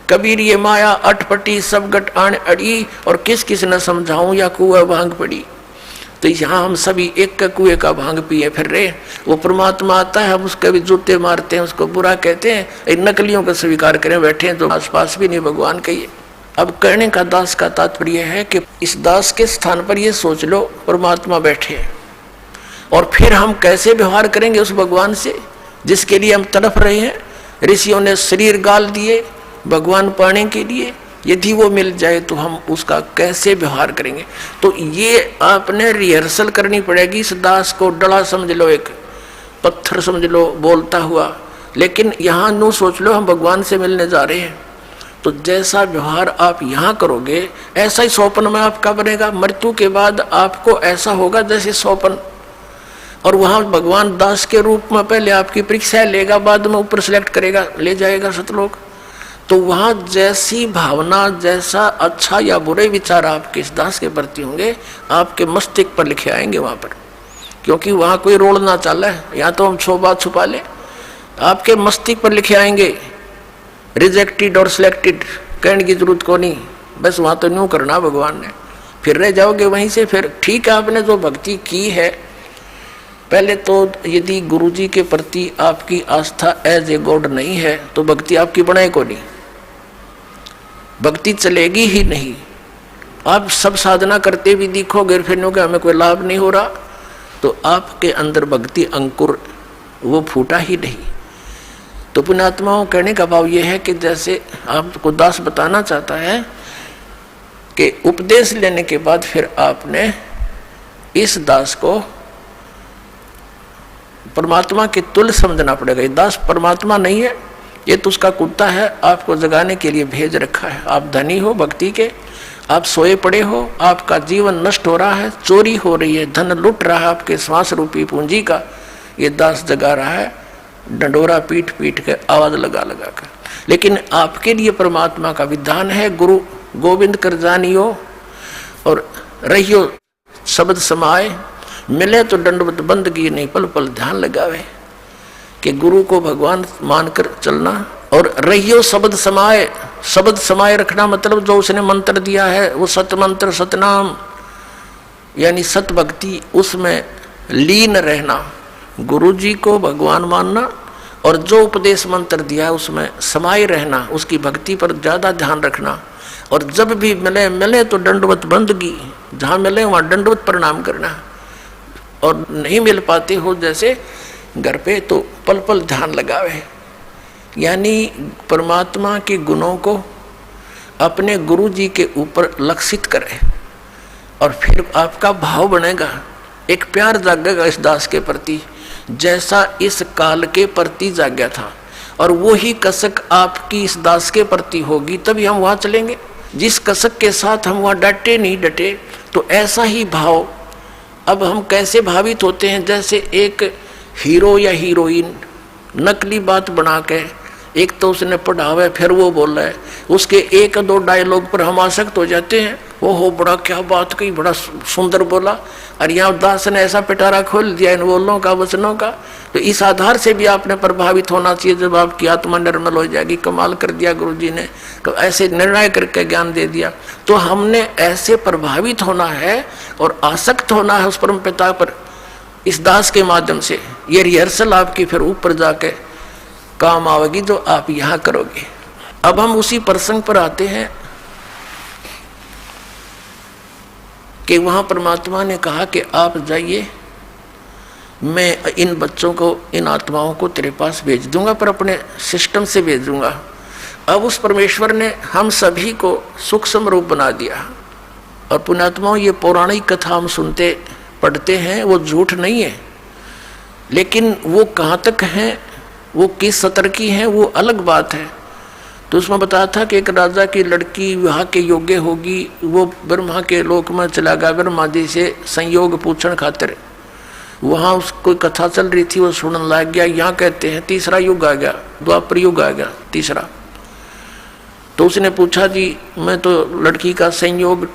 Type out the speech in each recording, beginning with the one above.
कबीर ये माया अटपटी सब गट आन अड़ी, और किस किस न समझाऊं या कुआ भांग पड़ी। तो यहाँ हम सभी एक का कुएं का भांग पिए फिर रहे। वो परमात्मा आता है, हम उसके भी जूते मारते हैं, उसको बुरा कहते हैं, इन नकलियों को स्वीकार करें बैठे हैं तो आसपास भी नहीं भगवान कहिए। अब कहने का दास का तात्पर्य है कि इस दास के स्थान पर ये सोच लो परमात्मा बैठे हैं, और फिर हम कैसे व्यवहार करेंगे उस भगवान से जिसके लिए हम तड़प रहे हैं। ऋषियों ने शरीर गाल दिए भगवान पाने के लिए, यदि वो मिल जाए तो हम उसका कैसे व्यवहार करेंगे। तो ये आपने रिहर्सल करनी पड़ेगी। इस दास को डला समझ लो, एक पत्थर समझ लो बोलता हुआ, लेकिन यहाँ नो सोच लो हम भगवान से मिलने जा रहे हैं। तो जैसा व्यवहार आप यहाँ करोगे ऐसा ही स्वप्न में आपका बनेगा। मृत्यु के बाद आपको ऐसा होगा जैसे स्वप्न, और वहाँ भगवान दास के रूप में पहले आपकी परीक्षा लेगा, बाद में ऊपर सेलेक्ट करेगा, ले जाएगा सतलोक। तो वहाँ जैसी भावना, जैसा अच्छा या बुरे विचार आपके इस दास के प्रति होंगे आपके मस्तिष्क पर लिखे आएंगे वहाँ पर, क्योंकि वहाँ कोई रोल ना चला है, यहाँ तो हम 100 बात छुपा ले। आपके मस्तिष्क पर लिखे आएंगे रिजेक्टेड और सिलेक्टेड, कहने की जरूरत को नहीं, बस वहाँ तो न्यू करना भगवान ने, फिर रह जाओगे वहीं से। फिर ठीक है, आपने जो भक्ति की है, पहले तो यदि गुरुजी के प्रति आपकी आस्था एज ए गॉड नहीं है तो भक्ति आपकी बनाए को नहीं, भक्ति चलेगी ही नहीं। आप सब साधना करते भी दिखोगे फिर नो कि हमें कोई लाभ नहीं हो रहा, तो आपके अंदर भक्ति अंकुर वो फूटा ही नहीं। तो पुण्यात्माओं कहने का भाव ये है कि जैसे आपको दास बताना चाहता है कि उपदेश लेने के बाद फिर आपने इस दास को परमात्मा के तुल्य समझना पड़ेगा। ये दास परमात्मा नहीं है, ये तो उसका कुत्ता है, आपको जगाने के लिए भेज रखा है। आप धनी हो भक्ति के, आप सोए पड़े हो, आपका जीवन नष्ट हो रहा है, चोरी हो रही है, धन लुट रहा है आपके श्वास रूपी पूंजी का, ये दास जगा रहा है डंडोरा पीट पीट के, आवाज लगा लगा कर। लेकिन आपके लिए परमात्मा का विधान है, गुरु गोविंद कर जानियो और रहियो शब्द समाए, मिले तो दंडवत बंदगी नहीं पल पल ध्यान लगावे। कि गुरु को भगवान मानकर चलना और रहियो शब्द समाए। शब्द समाये रखना मतलब जो उसने मंत्र दिया है वो सत मंत्र सतनाम यानी सत भक्ति, उसमें लीन रहना, गुरु जी को भगवान मानना और जो उपदेश मंत्र दिया है उसमें समाये रहना, उसकी भक्ति पर ज़्यादा ध्यान रखना। और जब भी मिले मिले तो दंडवत बंदगी, जहाँ मिले वहाँ दंडवत प्रणाम करना, और नहीं मिल पाते हो जैसे घर पे तो पल पल ध्यान लगावे। यानी परमात्मा के गुणों को अपने गुरु जी के ऊपर लक्षित करे और फिर आपका भाव बनेगा, एक प्यार जागेगा इस दास के प्रति जैसा इस काल के प्रति जाग्या था, और वो ही कसक आपकी इस दास के प्रति होगी तभी हम वहाँ चलेंगे। जिस कसक के साथ हम वहाँ डटे नहीं डटे, तो ऐसा ही भाव। अब हम कैसे भावित होते हैं, जैसे एक हीरो या हीरोइन नकली बात बना के, एक तो उसने पढ़ा हुआ है फिर वो बोल रहा है, उसके एक दो डायलॉग पर हम आसक्त हो जाते हैं, वो हो बड़ा क्या बात कही, बड़ा सुंदर बोला, और यहाँ दास ने ऐसा पिटारा खोल दिया इन बोलों का वचनों का। तो इस आधार से भी आपने प्रभावित होना चाहिए। जब आपकी आत्मा निर्मल हो जाएगी, कमाल कर दिया गुरु जी ने, तो ऐसे निर्णय करके ज्ञान दे दिया, तो हमने ऐसे प्रभावित होना है और आसक्त होना है उस परम पिता पर इस दास के माध्यम से। ये रिहर्सल आपकी फिर ऊपर जाके काम आवेगी जो आप यहाँ करोगे। अब हम उसी प्रसंग पर आते हैं कि वहाँ परमात्मा ने कहा कि आप जाइए, मैं इन बच्चों को, इन आत्माओं को तेरे पास भेज दूंगा, पर अपने सिस्टम से भेज दूंगा। अब उस परमेश्वर ने हम सभी को सूक्ष्म रूप बना दिया। और पुण्यात्माओं, ये पौराणिक कथा हम सुनते पढ़ते हैं, वो झूठ नहीं है, लेकिन वो कहाँ तक हैं, वो किस स्तर की हैं, वो अलग बात है। तो उसमें बताया था कि एक राजा की लड़की विवाह के योग्य होगी, वो ब्रह्मा के लोक में चला गया, ब्रह्मा जी से संयोग पूछण खातिर। वहाँ उसको कथा चल रही थी, वो सुनने लग गया। यहाँ कहते हैं तीसरा युग आ गया, द्वापर युग आ गया तीसरा। तो उसने पूछा, जी मैं तो लड़की का संयोग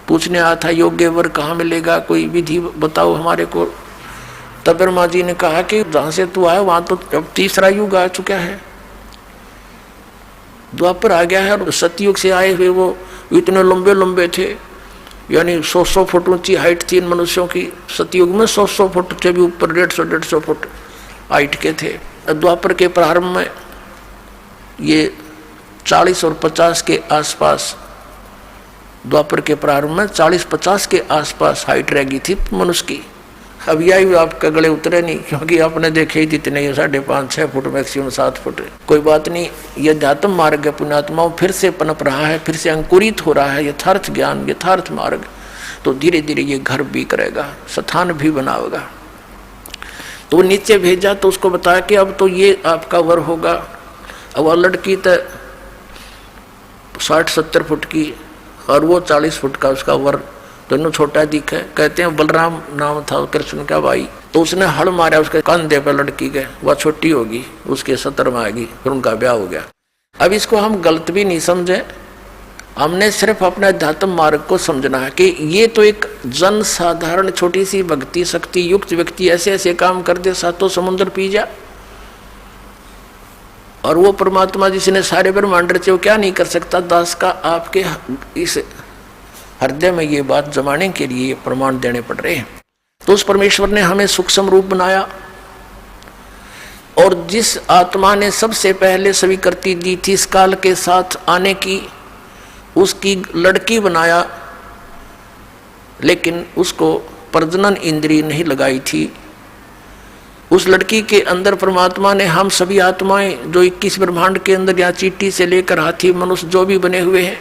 पूछने आया था, योग्य वर कहाँ मिलेगा, कोई विधि बताओ हमारे को। तब ब्रह्मा जी ने कहा कि जहाँ से तू आया वहाँ तो अब तीसरा युग आ चुका है। द्वापर आ गया है और सतयुग से आए हुए वो इतने लंबे लंबे थे, यानी 100 फुट ऊंची हाइट थी इन मनुष्यों की। सतयुग में 100 फुट थे भी ऊपर, 150 फुट हाइट के थे। द्वापर के प्रारंभ में ये 40 और 50 के आसपास, द्वापर के प्रारंभ में 40-50 के आसपास हाइट रह गई थी मनुष्य की। अब यही आपके गले उतरे नहीं, क्योंकि आपने देखे ही जितने, 5.5-6 फुट, मैक्सिमम 7 फुट। कोई बात नहीं, ये अध्यात्म मार्ग है पुण्यात्माओं, फिर से पनप रहा है, फिर से अंकुरित हो रहा है यथार्थ ज्ञान, यथार्थ मार्ग। तो धीरे धीरे ये घर भी करेगा, स्थान भी बनाएगा। तो वो नीचे भेजा तो उसको बताया कि अब तो ये आपका वर होगा। अब वह लड़की तो 60-70 फुट की और वो 40 फुट का, उसका वर दोनों छोटा दिखा। कहते हैं बलराम नाम था कृष्ण का भाई। तो उसने हड़ मारा उसके कंधे पे लड़की के, वह छोटी होगी, उसके 70 में आएगी, फिर उनका ब्याह हो गया। अब इसको हम गलत भी नहीं समझे, हमने सिर्फ अपने अध्यात्म मार्ग को समझना है कि ये तो एक जन साधारण छोटी सी भक्ति शक्ति युक्त व्यक्ति ऐसे ऐसे काम कर दे, सातों समुद्र पी जा। और वो परमात्मा जिसने सारे ब्रह्मांड रचे वो क्या नहीं कर सकता। दास का आपके इस हृदय में ये बात जमाने के लिए ये प्रमाण देने पड़ रहे हैं। तो उस परमेश्वर ने हमें सूक्ष्म रूप बनाया, और जिस आत्मा ने सबसे पहले स्वीकृति दी थी इस काल के साथ आने की, उसकी लड़की बनाया, लेकिन उसको प्रजनन इंद्रिय नहीं लगाई थी। उस लड़की के अंदर परमात्मा ने हम सभी आत्माएं जो 21 ब्रह्मांड के अंदर, या चींटी से लेकर हाथी मनुष्य जो भी बने हुए हैं,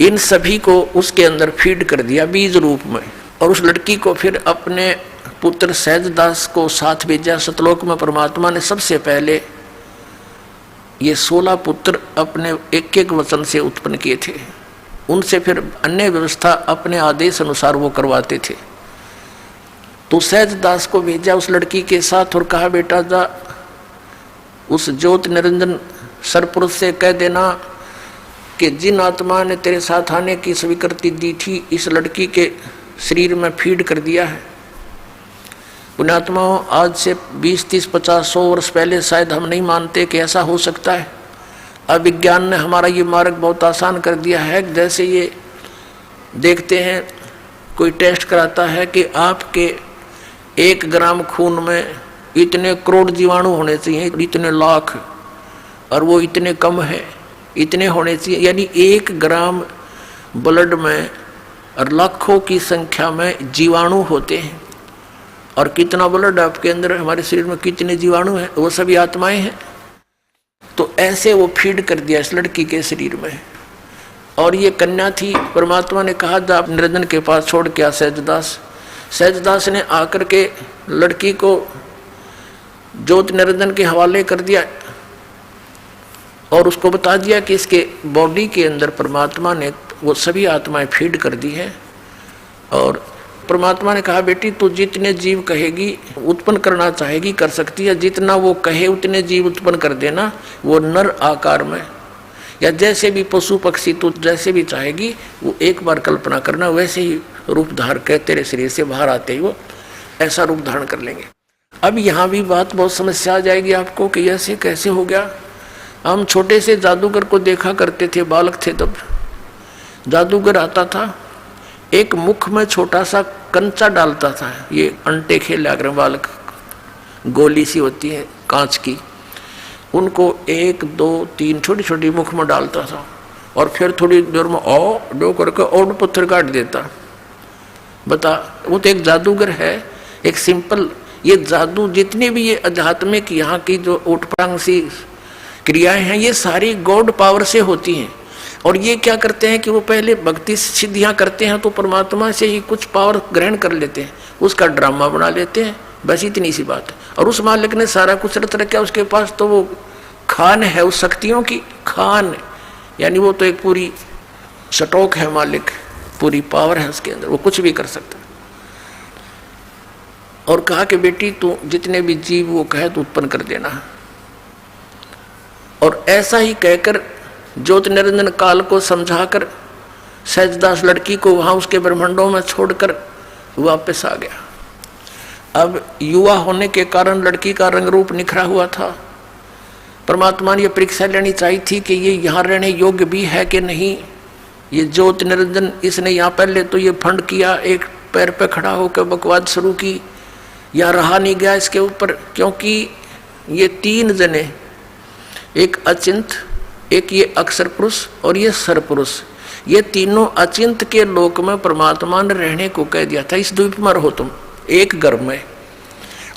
इन सभी को उसके अंदर फीड कर दिया बीज रूप में। और उस लड़की को फिर अपने पुत्र सहजदास को साथ भेजा। सतलोक में परमात्मा ने सबसे पहले ये 16 पुत्र अपने एक एक वचन से उत्पन्न किए थे। उनसे फिर अन्य व्यवस्था अपने आदेश अनुसार वो करवाते थे। तो सहजदास को भेजा उस लड़की के साथ और कहा, बेटा जा उस ज्योत निरंजन सरपुरुष से कह देना कि जिन आत्मा ने तेरे साथ आने की स्वीकृति दी थी, इस लड़की के शरीर में फीड कर दिया है। पुण्यात्माओं, आज से 20-30-50-100 वर्ष पहले शायद हम नहीं मानते कि ऐसा हो सकता है। अब विज्ञान ने हमारा ये मार्ग बहुत आसान कर दिया है। जैसे ये देखते हैं, कोई टेस्ट कराता है कि आपके 1 ग्राम खून में इतने करोड़ जीवाणु होने चाहिए, इतने लाख, और वो इतने कम है, इतने होने चाहिए। यानी 1 ग्राम ब्लड में और लाखों की संख्या में जीवाणु होते हैं। और कितना ब्लड आपके अंदर, हमारे शरीर में कितने जीवाणु हैं, वो सभी आत्माएं हैं। तो ऐसे वो फीड कर दिया इस लड़की के शरीर में। और ये कन्या थी, परमात्मा ने कहा जा निरंजन के पास छोड़ के आ सहजदास। सहजदास ने आकर के लड़की को ज्योत निरंजन के हवाले कर दिया और उसको बता दिया कि इसके बॉडी के अंदर परमात्मा ने वो सभी आत्माएं फीड कर दी है। और परमात्मा ने कहा, बेटी तू जितने जीव कहेगी उत्पन्न करना चाहेगी कर सकती है, जितना वो कहे उतने जीव उत्पन्न कर देना, वो नर आकार में या जैसे भी पशु पक्षी तू जैसे भी चाहेगी वो एक बार कल्पना करना, वैसे ही रूप धारण कर तेरे शरीर से बाहर आते ही वो ऐसा रूप धारण कर लेंगे। अब यहाँ भी बात बहुत समस्या आ जाएगी आपको कि ऐसे कैसे हो गया। हम छोटे से जादूगर को देखा करते थे, बालक थे तब। जादूगर आता था, एक मुख में छोटा सा कंचा डालता था, ये अंटे खेला कर बालक, गोली सी होती है कांच की, उनको 1 2 3 छोटी छोटी मुख में डालता था और फिर थोड़ी देर में डो करके और पत्थर काट देता। बता, वो तो एक जादूगर है, एक सिंपल। ये जादू जितने भी ये आध्यात्मिक यहाँ की जो ओटपटांग सी क्रियाएं हैं, ये सारी गॉड पावर से होती हैं। और ये क्या करते हैं कि वो पहले भक्ति सिद्धियां करते हैं तो परमात्मा से ही कुछ पावर ग्रहण कर लेते हैं, उसका ड्रामा बना लेते हैं, बस इतनी सी बात है। और उस मालिक ने सारा कुछ रच रखा उसके पास, तो वो खान है उस शक्तियों की, खान यानी वो तो एक पूरी स्टॉक है मालिक, पूरी पावर है उसके अंदर, वो कुछ भी कर सकता है। और कहा कि बेटी तू जितने भी जीव वो कहे तो उत्पन्न कर देना। और ऐसा ही कहकर ज्योत निरंजन काल को समझाकर सहजदास लड़की को वहां उसके ब्रह्मांडों में छोड़कर वापस आ गया। अब युवा होने के कारण लड़की का रंग रूप निखरा हुआ था परमात्मा ने यह परीक्षा लेनी चाहिए थी कि ये यहाँ रहने योग्य भी है कि नहीं। ये ज्योति निरंजन इसने यहाँ पहले तो ये फंड किया, एक पैर पे खड़ा होकर बकवाद शुरू की, या रहा नहीं गया इसके ऊपर, क्योंकि ये तीन जने, एक अचिंत, एक ये अक्षर पुरुष और ये सर पुरुष, ये तीनों अचिंत के लोक में परमात्मा ने रहने को कह दिया था। इस द्वीप में रहो तुम एक गर्भ में,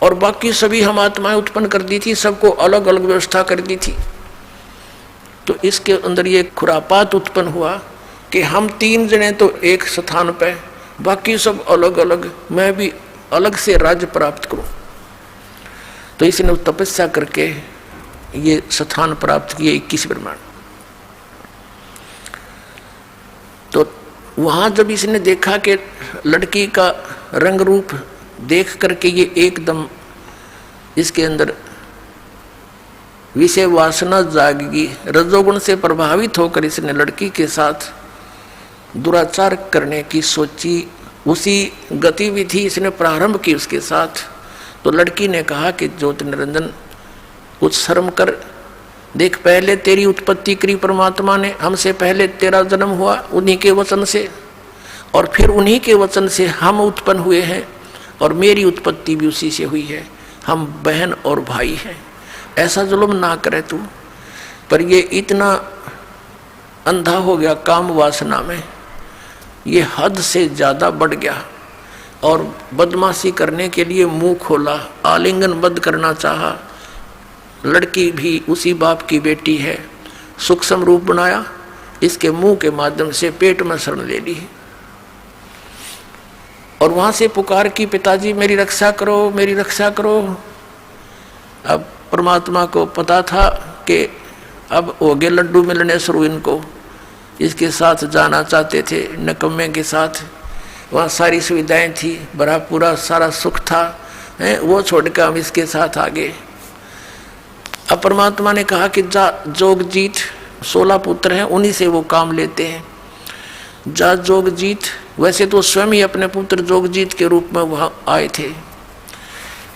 और बाकी सभी हम आत्माएं उत्पन्न कर दी थी, सबको अलग अलग व्यवस्था कर दी थी। तो इसके अंदर ये खुरापात उत्पन्न हुआ कि हम तीन जने तो एक स्थान पे, बाकी सब अलग अलग, मैं भी अलग से राज्य प्राप्त करूं। तो इसने तपस्या करके ये स्थान प्राप्त किए 21 ब्रह्मांड। तो वहां जब इसने देखा कि लड़की का रंग रूप देख करके ये एकदम इसके अंदर विषय वासना जागेगी, रजोगुण से प्रभावित होकर इसने लड़की के साथ दुराचार करने की सोची। उसी गतिविधि इसने प्रारंभ की उसके साथ। तो लड़की ने कहा कि ज्योति निरंजन कुछ शर्म कर, देख पहले तेरी उत्पत्ति करी परमात्मा ने, हमसे पहले तेरा जन्म हुआ उन्हीं के वचन से, और फिर उन्हीं के वचन से हम उत्पन्न हुए हैं, और मेरी उत्पत्ति भी उसी से हुई है, हम बहन और भाई हैं। ऐसा जुल्म ना करे तू। पर ये इतना अंधा हो गया काम वासना में, ये हद से ज़्यादा बढ़ गया, और बदमाशी करने के लिए मुंह खोला, आलिंगनबद्ध करना चाहा। लड़की भी उसी बाप की बेटी है, सूक्ष्म रूप बनाया, इसके मुंह के माध्यम से पेट में शरण ले ली, और वहां से पुकार की, पिताजी मेरी रक्षा करो, मेरी रक्षा करो। अब परमात्मा को पता था कि अब हो गए लड्डू मिलने शुरू इनको, इसके साथ जाना चाहते थे, नकम्मे के साथ। वहाँ सारी सुविधाएं थी, बड़ा पूरा सारा सुख था, वो छोड़कर हम इसके साथ आ गए। अब परमात्मा ने कहा कि जा जोगजीत, 16 पुत्र हैं, उन्हीं से वो काम लेते हैं। जा जोगजीत, वैसे तो स्वयं ही अपने पुत्र जोगजीत के रूप में वहाँ आए थे,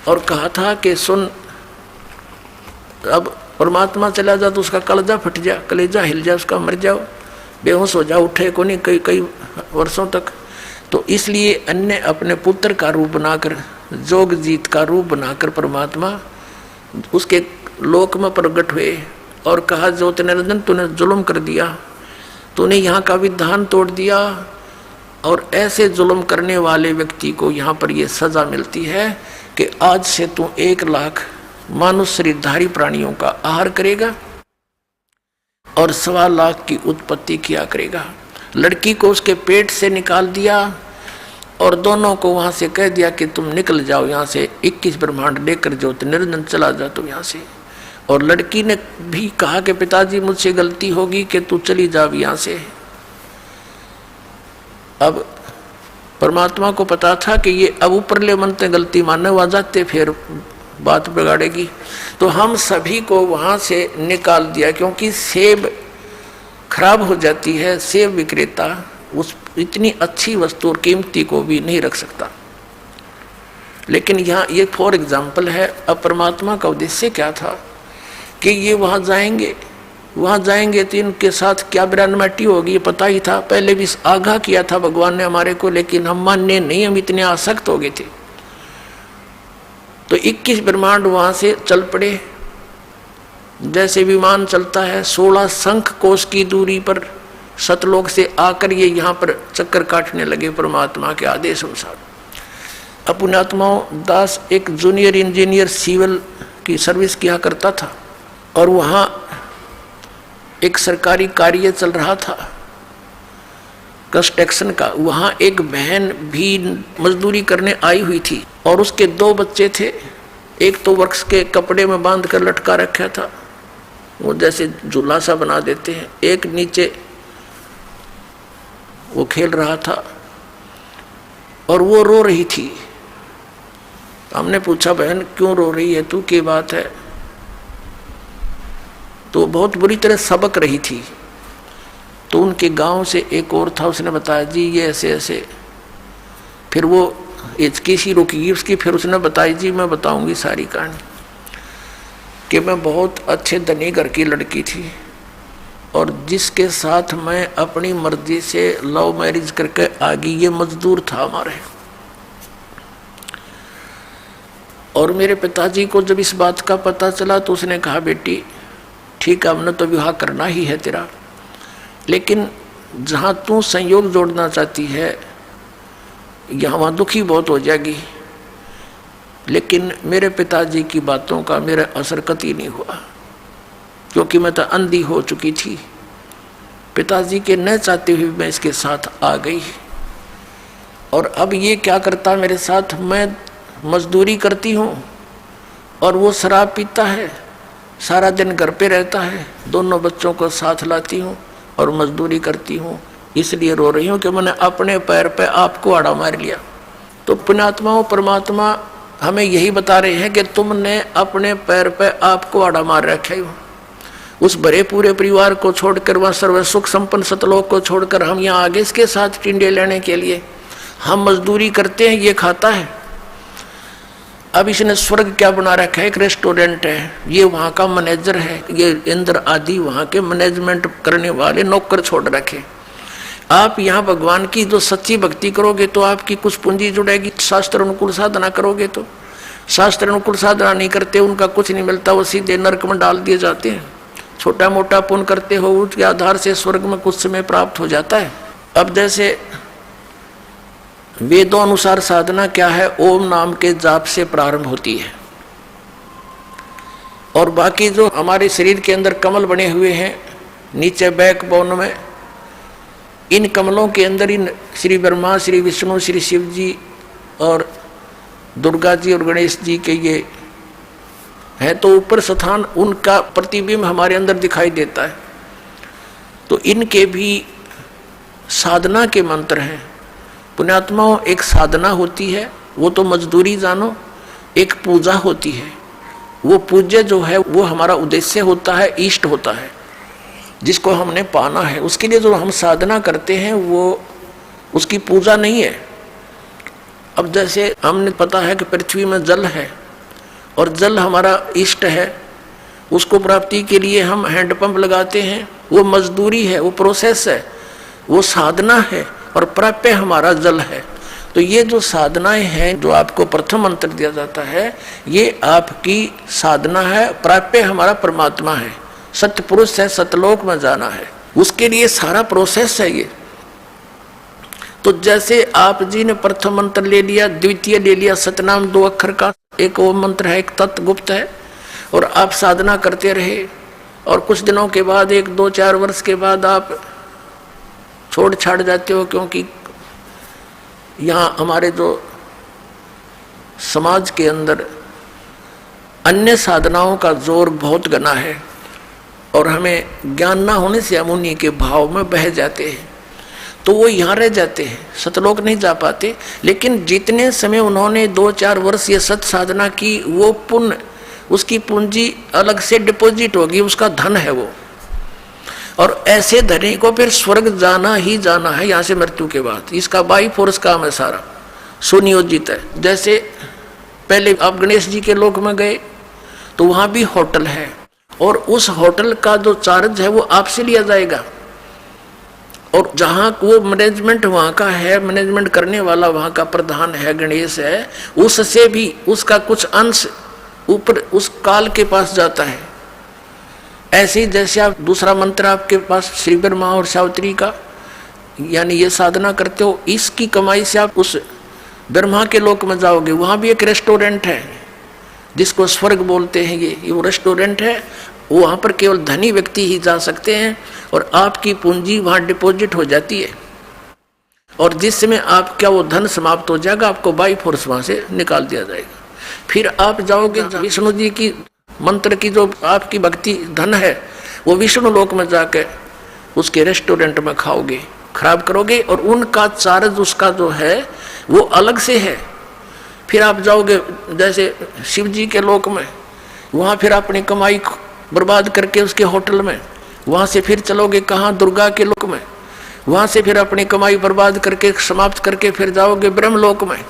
और कहा था कि सुन, अब परमात्मा चला जा तो उसका कलेजा फट जा, कलेजा हिल जा, उसका मर जाओ, बेहोश हो जा, उठे को नहीं कई कई वर्षों तक। तो इसलिए अन्य अपने पुत्र का रूप बनाकर, जोगजीत का रूप बनाकर परमात्मा उसके लोक में प्रकट हुए, और कहा ज्योति निरंजन तूने जुल्म कर दिया, तूने यहाँ का विधान तोड़ दिया, और ऐसे जुल्म करने वाले व्यक्ति को यहाँ पर ये सजा मिलती है कि आज से तू 1 लाख मानुष शरीरधारी प्राणियों का आहार करेगा और 1.25 लाख की उत्पत्ति किया करेगा। लड़की को उसके पेट से निकाल दिया, और दोनों को वहां से कह दिया कि तुम निकल जाओ यहाँ से, 21 ब्रह्मांड लेकर ज्योति निरंजन चला जा तुम यहाँ से। और लड़की ने भी कहा कि पिताजी मुझसे गलती होगी कि तू चली जा यहाँ से। अब परमात्मा को पता था कि ये अब ऊपरले मन से गलती मानने आ जाते फिर बात बिगाड़ेगी, तो हम सभी को वहां से निकाल दिया, क्योंकि सेब खराब हो जाती है, सेब विक्रेता उस इतनी अच्छी वस्तु और कीमती को भी नहीं रख सकता। लेकिन यहाँ ये फॉर एग्जाम्पल है। अब परमात्मा का उद्देश्य क्या था कि ये वहाँ जाएंगे तो इनके साथ क्या बिरानमाटी होगी ये पता ही था, पहले भी आगाह किया था भगवान ने हमारे को, लेकिन हम मानने नहीं, हम इतने आसक्त हो गए थे। तो 21 ब्रह्मांड वहाँ से चल पड़े, जैसे विमान चलता है 16 शंख कोश की दूरी पर सतलोक से आकर ये यहाँ पर चक्कर काटने लगे परमात्मा के आदेश अनुसार। पुण्यात्माओं, दास एक जूनियर इंजीनियर सिविल की सर्विस किया करता था, और वहाँ एक सरकारी कार्य चल रहा था कंस्ट्रक्शन का। वहाँ एक बहन भी मजदूरी करने आई हुई थी, और उसके 2 बच्चे थे। एक तो वृक्ष के कपड़े में बांध कर लटका रखा था, वो जैसे झूला सा बना देते हैं, एक नीचे वो खेल रहा था, और वो रो रही थी। हमने पूछा बहन क्यों रो रही है तू, क्या बात है? तो बहुत बुरी तरह सबक रही थी। तो उनके गांव से एक और था, उसने बताया जी ये ऐसे ऐसे। फिर वो हिचकी सी रुकी उसकी, फिर उसने बताई जी मैं बताऊंगी सारी कहानी कि मैं बहुत अच्छे धनी घर की लड़की थी और जिसके साथ मैं अपनी मर्जी से लव मैरिज करके आ गई, ये मजदूर था हमारे। और मेरे पिताजी को जब इस बात का पता चला तो उसने कहा, बेटी ठीक है, हमने तो विवाह करना ही है तेरा, लेकिन जहाँ तू संयोग जोड़ना चाहती है यहाँ वहाँ दुखी बहुत हो जाएगी। लेकिन मेरे पिताजी की बातों का मेरा असर कतई नहीं हुआ, क्योंकि मैं तो अंधी हो चुकी थी। पिताजी के न चाहते हुए मैं इसके साथ आ गई। और अब ये क्या करता मेरे साथ, मैं मजदूरी करती हूँ और वो शराब पीता है, सारा दिन घर पे रहता है, दोनों बच्चों को साथ लाती हूँ और मजदूरी करती हूँ। इसलिए रो रही हूँ कि मैंने अपने पैर पे आपको आड़ा मार लिया। तो पुण्यात्माओं, परमात्मा हमें यही बता रहे हैं कि तुमने अपने पैर पे आपको आड़ा मार रखे हो। उस भरे पूरे परिवार को छोड़कर, वहाँ सर्व सुख संपन्न सतलोक को छोड़कर हम यहाँ आगे इसके साथ टिंडे लेने के लिए हम मजदूरी करते हैं, ये खाता है। अब इसने स्वर्ग क्या बना रखा है, एक रेस्टोरेंट है, ये वहाँ का मैनेजर है, ये इंद्र आदि वहाँ के मैनेजमेंट करने वाले नौकर छोड़ रखे। आप यहाँ भगवान की जो सच्ची भक्ति करोगे तो आपकी कुछ पूंजी जुड़ेगी। शास्त्र अनुकूल साधना करोगे तो, शास्त्र अनुकूल साधना नहीं करते उनका कुछ नहीं मिलता, वो सीधे नरक में डाल दिए जाते हैं। छोटा मोटा पुण्य करते हो उसके आधार से स्वर्ग में कुछ समय प्राप्त हो जाता है। अब जैसे वेदों अनुसार साधना क्या है, ओम नाम के जाप से प्रारंभ होती है। और बाकी जो हमारे शरीर के अंदर कमल बने हुए हैं नीचे बैकबोन में, इन कमलों के अंदर इन श्री ब्रह्मा, श्री विष्णु, श्री शिव जी और दुर्गा जी और गणेश जी के ये है, तो ऊपर स्थान उनका प्रतिबिंब हमारे अंदर दिखाई देता है। तो इनके भी साधना के मंत्र हैं। पुण्यात्माओं, एक साधना होती है, वो तो मजदूरी जानो, एक पूजा होती है। वो पूज्य जो है वो हमारा उद्देश्य होता है, इष्ट होता है, जिसको हमने पाना है। उसके लिए जो हम साधना करते हैं वो उसकी पूजा नहीं है। अब जैसे हमने पता है कि पृथ्वी में जल है और जल हमारा इष्ट है, उसको प्राप्ति के लिए हम हैंडपंप लगाते हैं, वो मजदूरी है, वो प्रोसेस है, वो साधना है और प्राप्य हमारा जल है। तो ये जो साधनाएं हैं, जो आपको प्रथम मंत्र दिया जाता है, ये आपकी साधना है, प्राप्य हमारा परमात्मा है, सत्य पुरुष है, सतलोक में जाना है, उसके लिए सारा प्रोसेस है ये। तो जैसे आप जी ने प्रथम मंत्र ले लिया, द्वितीय ले लिया, सतनाम 2 अक्षर का, एक ओम मंत्र है, एक तत्व गुप्त है, और आप साधना करते रहे और कुछ दिनों के बाद 1-2-4 वर्ष के बाद आप छोड़ छाड़ जाते हो, क्योंकि यहाँ हमारे जो समाज के अंदर अन्य साधनाओं का जोर बहुत घना है और हमें ज्ञान ना होने से हम उन्हीं के भाव में बह जाते हैं, तो वो यहाँ रह जाते हैं, सतलोक नहीं जा पाते। लेकिन जितने समय उन्होंने 2-4 वर्ष ये सत साधना की, वो पुण्य, उसकी पूंजी अलग से डिपॉजिट होगी, उसका धन है वो। और ऐसे धनी को फिर स्वर्ग जाना ही जाना है यहाँ से मृत्यु के बाद। इसका बाई फोर्स काम है, सारा सुनियोजित है। जैसे पहले आप गणेश जी के लोक में गए तो वहाँ भी होटल है और उस होटल का जो चार्ज है वो आपसे लिया जाएगा, और जहाँ वो मैनेजमेंट वहाँ का है, मैनेजमेंट करने वाला वहाँ का प्रधान है, गणेश है, उससे भी उसका कुछ अंश ऊपर उस काल के पास जाता है। ऐसे ही जैसे आप दूसरा मंत्र आपके पास श्री ब्रह्मा और सावित्री का, यानी ये साधना करते हो, इसकी कमाई से आप उस ब्रह्मा के लोक में जाओगे। वहाँ भी एक रेस्टोरेंट है जिसको स्वर्ग बोलते हैं, ये वो रेस्टोरेंट है। वहाँ पर केवल धनी व्यक्ति ही जा सकते हैं और आपकी पूंजी वहाँ डिपॉजिट हो जाती है, और जिस समय आपका वो धन समाप्त हो जाएगा आपको बाई फोर्स वहाँ से निकाल दिया जाएगा। फिर आप जाओगे विष्णु जी की मंत्र की जो आपकी भक्ति धन है, वो विष्णु लोक में जाकर उसके रेस्टोरेंट में खाओगे, खराब करोगे, और उनका चार्ज उसका जो है वो अलग से है। फिर आप जाओगे जैसे शिव जी के लोक में, वहाँ फिर अपनी कमाई बर्बाद करके उसके होटल में, वहाँ से फिर चलोगे कहाँ, दुर्गा के लोक में, वहाँ से फिर अपनी कमाई बर्बाद करके समाप्त करके फिर जाओगे ब्रह्मलोक में,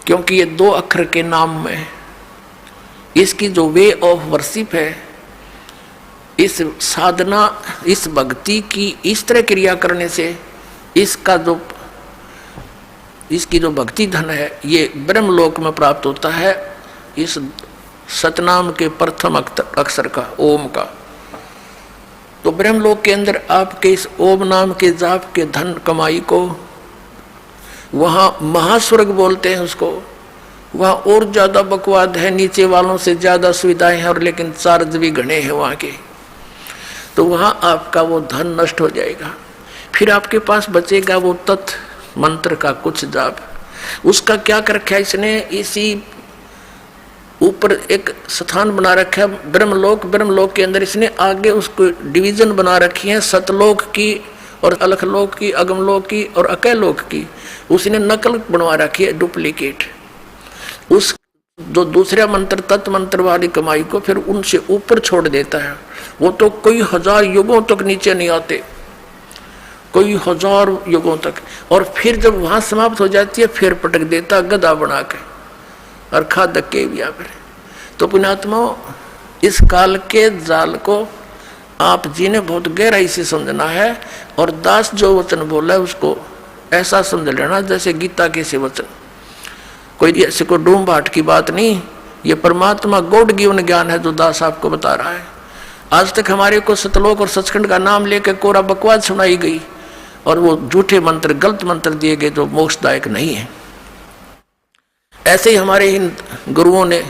क्योंकि ये 2 अक्षर के नाम में इसकी जो वे ऑफ वर्शिप है, इस साधना, इस भक्ति की इस तरह क्रिया करने से इसकी जो भक्ति धन है ये ब्रह्मलोक में प्राप्त होता है, इस सतनाम के प्रथम अक्षर का, ओम का। तो ब्रह्मलोक के अंदर आपके इस ओम नाम के जाप के धन कमाई को, वहाँ महास्वर्ग बोलते हैं उसको, वहाँ और ज़्यादा बकवाद है, नीचे वालों से ज़्यादा सुविधाएं हैं और लेकिन चार्ज भी घने हैं वहाँ के। तो वहाँ आपका वो धन नष्ट हो जाएगा। फिर आपके पास बचेगा वो तत्व मंत्र का कुछ जाप। उसका क्या कर रखा है इसने, इसी ऊपर एक स्थान बना रखा है ब्रह्मलोक। ब्रह्मलोक के अंदर इसने आगे उसको डिवीजन बना रखी है, सतलोक की और अलखलोक की, अगमलोक की और अकैलोक की। उसने नकल बनवा रखी है, डुप्लीकेट। उस जो दूसरा मंत्र तत्व मंत्र वाली कमाई को फिर उनसे ऊपर छोड़ देता है। वो तो कई हजार युगों तक नीचे नहीं आते, कई हजार युगों तक। और फिर जब वहां समाप्त हो जाती है फिर पटक देता गधा बना के और खा धक्के भी आ फिर। तो पुण्यात्माओं, इस काल के जाल को आप जी ने बहुत गहराई से समझना है। और दास जो वचन बोला है उसको ऐसा समझ लेना जैसे गीता के से वचन, कोई ऐसे को डूम बाट की बात नहीं। ये परमात्मा गॉड गिवन ज्ञान है जो दास आपको बता रहा है। आज तक हमारे को सतलोक और सचखंड का नाम लेकर कोरा बकवाद सुनाई गई और वो झूठे मंत्र, गलत मंत्र दिए गए जो मोक्षदायक नहीं है। ऐसे ही हमारे इन गुरुओं ने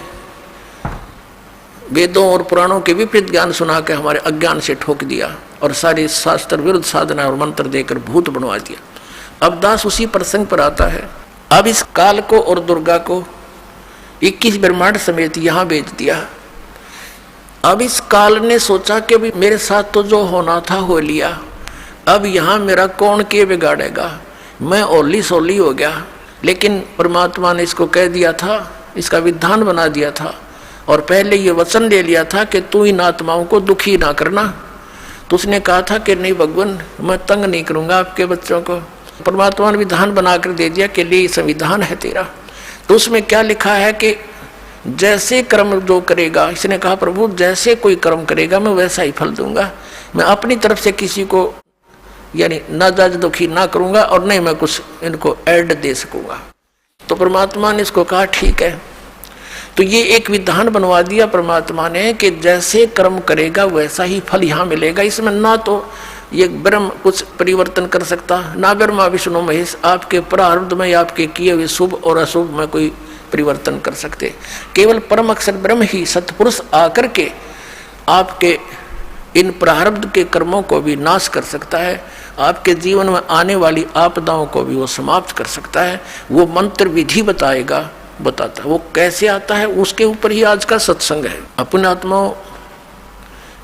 वेदों और पुराणों के विपरीत ज्ञान सुना के हमारे अज्ञान से ठोक दिया और सारी शास्त्र विरुद्ध साधना और मंत्र देकर भूत बनवा दिया। अब दास उसी प्रसंग पर आता है। अब इस काल को और दुर्गा को 21 ब्रह्मांड समेत यहाँ भेज दिया। अब इस काल ने सोचा कि भी मेरे साथ तो जो होना था हो लिया, अब यहाँ मेरा कौन के बिगाड़ेगा, मैं ओली सोली हो गया। लेकिन परमात्मा ने इसको कह दिया था, इसका विधान बना दिया था और पहले ये वचन ले लिया था कि तू इन आत्माओं को दुखी ना करना। तो उसने कहा था कि नहीं भगवान, मैं तंग नहीं करूँगा आपके बच्चों को। परमात्मा ने विधान बनाकर दे दिया कि ये संविधान है तेरा। तो उसमें क्या लिखा है कि जैसे कर्म जो करेगा, इसने कहा प्रभु जैसे कोई कर्म करेगा मैं वैसा ही फल दूंगा। मैं अपनी तरफ से किसी को यानी नाजायज दुखी ना करूंगा और नहीं मैं कुछ इनको ऐड दे सकूंगा। तो परमात्मा ने इसको कहा ठीक है। तो ये एक विधान बनवा दिया परमात्मा ने कि जैसे कर्म करेगा वैसा ही फल यहाँ मिलेगा। इसमें ना तो ये ब्रह्म कुछ परिवर्तन कर सकता, ना ब्रह्मा विष्णु महेश आपके प्रारब्ध में आपके किए हुए शुभ और अशुभ में कोई परिवर्तन कर सकते। केवल परम अक्षर ब्रह्म ही सतपुरुष आकर के आपके इन प्रारब्ध के कर्मों को भी नाश कर सकता है, आपके जीवन में आने वाली आपदाओं को भी वो समाप्त कर सकता है। वो मंत्र विधि बताता है। वो कैसे आता है उसके ऊपर ही आज का सत्संग है। अपने आत्माओं,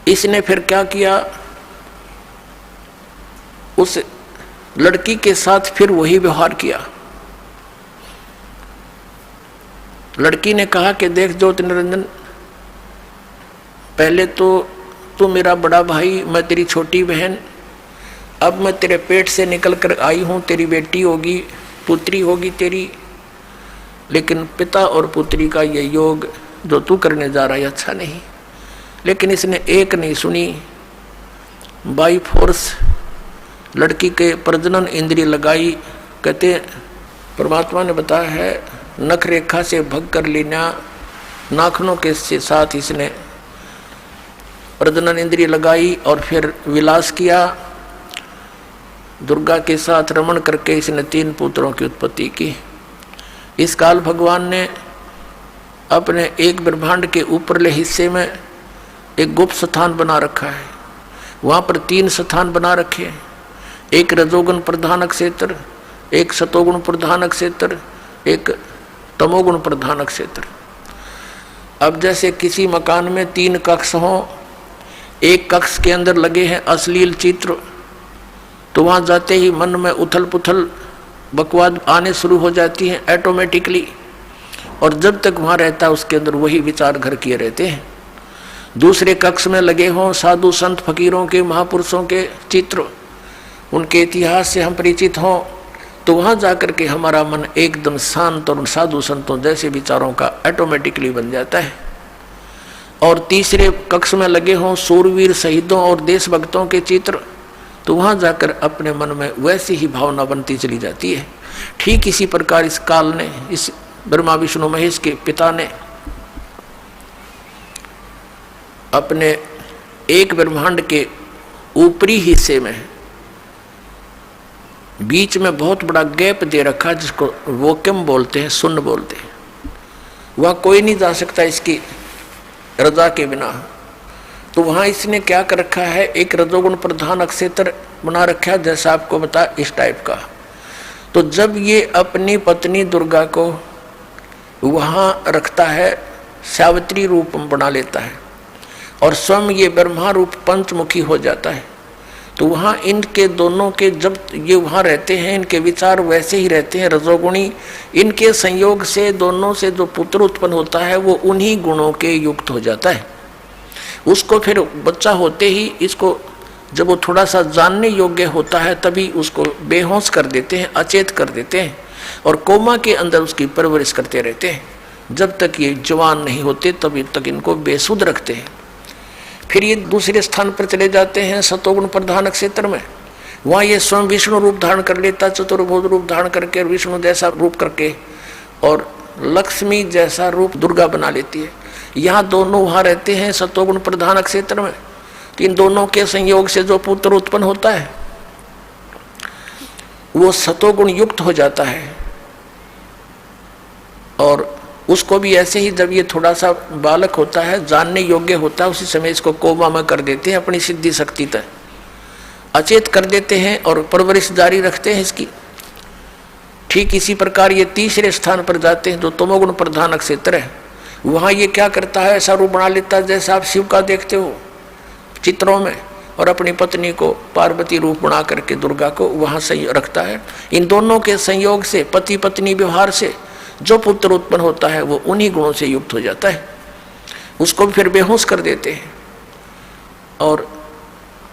इसने फिर क्या किया, उस लड़की के साथ फिर वही व्यवहार किया। लड़की ने कहा कि देख ज्योति निरंजन, पहले तो तू मेरा बड़ा भाई, मैं तेरी छोटी बहन, अब मैं तेरे पेट से निकल कर आई हूँ, तेरी बेटी होगी, पुत्री होगी तेरी। लेकिन पिता और पुत्री का ये योग जो तू करने जा रहा है अच्छा नहीं। लेकिन इसने एक नहीं सुनी, बाई फोर्स लड़की के प्रजनन इंद्रिय लगाई। कहते परमात्मा ने बताया है नख रेखा से भग कर लेना, नाखनों के साथ इसने प्रजनन इंद्रिय लगाई और फिर विलास किया। दुर्गा के साथ रमण करके इसने 3 पुत्रों की उत्पत्ति की। इस काल भगवान ने अपने एक ब्रह्मांड के ऊपरले हिस्से में एक गुप्त स्थान बना रखा है। वहाँ पर 3 स्थान बना रखे हैं, एक रजोगुण प्रधान क्षेत्र, एक सतोगुण प्रधान क्षेत्र, एक तमोगुण प्रधान क्षेत्र। अब जैसे किसी मकान में 3 कक्ष हों, एक कक्ष के अंदर लगे हैं अश्लील चित्र, तो वहाँ जाते ही मन में उथल पुथल बकवाद आने शुरू हो जाती हैं ऑटोमेटिकली। और जब तक वहाँ रहता है उसके अंदर वही विचार घर किए रहते हैं। दूसरे कक्ष में लगे हों साधु संत फकीरों के, महापुरुषों के चित्र, उनके इतिहास से हम परिचित हों, तो वहाँ जाकर के हमारा मन एकदम शांत और साधु संतों जैसे विचारों का ऑटोमेटिकली बन जाता है। और तीसरे कक्ष में लगे हों सूरवीर शहीदों और देशभक्तों के चित्र, तो वहां जाकर अपने मन में वैसी ही भावना बनती चली जाती है। ठीक इसी प्रकार इस काल ने, इस ब्रह्मा विष्णु महेश के पिता ने अपने एक ब्रह्मांड के ऊपरी हिस्से में बीच में बहुत बड़ा गैप दे रखा, जिसको वैक्यूम बोलते हैं, शून्य बोलते हैं। वहां कोई नहीं जा सकता इसकी रजा के बिना। तो वहां इसने क्या कर रखा है, एक रजोगुण प्रधान अक्षेत्र बना रखा है, जैसा आपको बता इस टाइप का। तो जब ये अपनी पत्नी दुर्गा को वहां रखता है, सावित्री रूप बना लेता है और स्वयं ये ब्रह्मा रूप पंचमुखी हो जाता है, तो वहाँ इनके दोनों के, जब ये वहाँ रहते हैं, इनके विचार वैसे ही रहते हैं रजोगुणी। इनके संयोग से दोनों से जो पुत्र उत्पन्न होता है वो उन्हीं गुणों के युक्त हो जाता है। उसको फिर बच्चा होते ही इसको, जब वो थोड़ा सा जानने योग्य होता है, तभी उसको बेहोश कर देते हैं, अचेत कर देते हैं और कोमा के अंदर उसकी परवरिश करते रहते हैं। जब तक ये जवान नहीं होते तभी तक इनको बेसुध रखते हैं। फिर ये दूसरे स्थान पर चले जाते हैं सतोगुण प्रधान क्षेत्र में। वहाँ ये स्वयं विष्णु रूप धारण कर लेता, चतुर्भुज रूप धारण करके, विष्णु जैसा रूप करके, और लक्ष्मी जैसा रूप दुर्गा बना लेती है। यहाँ दोनों वहाँ रहते हैं सतोगुण प्रधान क्षेत्र में। तो इन दोनों के संयोग से जो पुत्र उत्पन्न होता है वो सतोगुण युक्त हो जाता है। और उसको भी ऐसे ही, जब ये थोड़ा सा बालक होता है, जानने योग्य होता है, उसी समय इसको कोमा में कर देते हैं, अपनी सिद्धि शक्ति तक अचेत कर देते हैं और परवरिश जारी रखते हैं इसकी। ठीक इसी प्रकार ये तीसरे स्थान पर जाते हैं जो तमोगुण प्रधान क्षेत्र है। वहाँ ये क्या करता है, ऐसा रूप बना लेता है जैसा आप शिव का देखते हो चित्रों में, और अपनी पत्नी को पार्वती रूप बना करके दुर्गा को वहाँ रखता है। इन दोनों के संयोग से, पति पत्नी व्यवहार से जो पुत्र उत्पन्न होता है वो उन्हीं गुणों से युक्त हो जाता है। उसको भी फिर बेहोश कर देते हैं और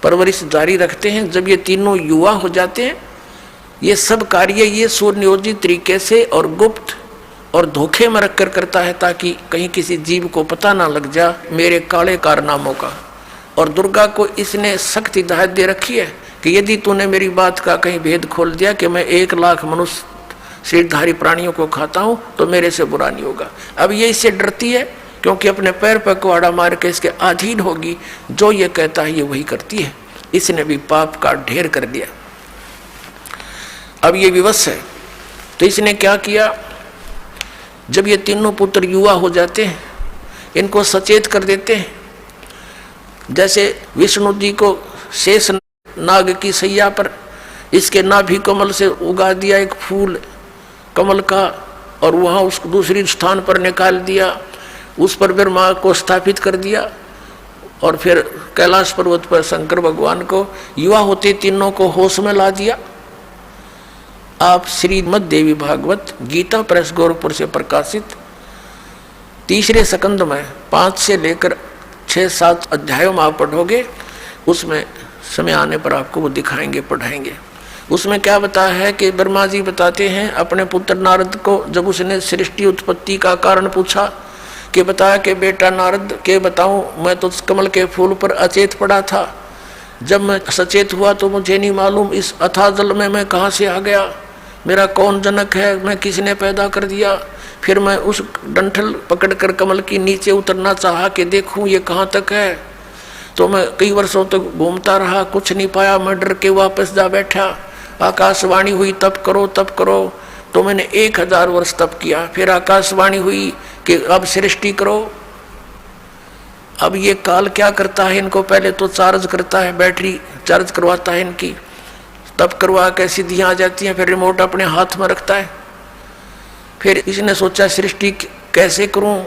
परवरिश जारी रखते हैं। जब ये तीनों युवा हो जाते हैं, ये सब कार्य ये सुनियोजित तरीके से और गुप्त और धोखे में रखकर करता है, ताकि कहीं किसी जीव को पता ना लग जा मेरे काले कारनामों का। और दुर्गा को इसने सख्त हिदायत दे रखी है कि यदि तूने मेरी बात का कहीं भेद खोल दिया कि मैं 1 लाख मनुष्य शरीरधारी प्राणियों को खाता हूं, तो मेरे से बुरा नहीं होगा। अब ये इससे डरती है, क्योंकि अपने पैर पर कुहाड़ा मार के इसके अधीन होगी, जो ये कहता है ये वही करती है। इसने भी पाप का ढेर कर दिया। अब ये विवश है, तो इसने क्या किया, जब ये तीनों पुत्र युवा हो जाते हैं, इनको सचेत कर देते हैं। जैसे विष्णु जी को शेष नाग की सैया पर इसके नाभि कमल से उगा दिया एक फूल कमल का, और वहाँ उसको दूसरी स्थान पर निकाल दिया, उस पर ब्रह्मा को स्थापित कर दिया, और फिर कैलाश पर्वत पर शंकर भगवान को युवा होते तीनों को होश में ला दिया। आप श्रीमद् देवी भागवत गीता प्रेस गोरखपुर से प्रकाशित तीसरे स्कंद में 5 से लेकर 6-7 अध्यायों में आप पढ़ोगे, उसमें समय आने पर आपको वो दिखाएंगे, पढ़ाएंगे। उसमें क्या बताया है कि ब्रह्मा जी बताते हैं अपने पुत्र नारद को, जब उसने सृष्टि उत्पत्ति का कारण पूछा कि बताया कि बेटा नारद के बताऊं, मैं तो कमल के फूल पर अचेत पड़ा था, जब मैं सचेत हुआ तो मुझे नहीं मालूम इस अथाह जल में मैं कहाँ से आ गया, मेरा कौन जनक है, मैं किसने पैदा कर दिया। फिर मैं उस डंठल पकड़कर कमल की नीचे उतरना चाहा कि देखूं ये कहाँ तक है, तो मैं कई वर्षों तक घूमता रहा, कुछ नहीं पाया, मैं डर के वापस जा बैठा। आकाशवाणी हुई तप करो तप करो, तो मैंने 1000 वर्ष तप किया। फिर आकाशवाणी हुई कि अब सृष्टि करो। अब ये काल क्या करता है, इनको पहले तो चार्ज करता है, बैटरी चार्ज करवाता है इनकी, तब करवा के सिद्धियां आ जाती हैं, फिर रिमोट अपने हाथ में रखता है। फिर इसने सोचा सृष्टि कैसे करूं,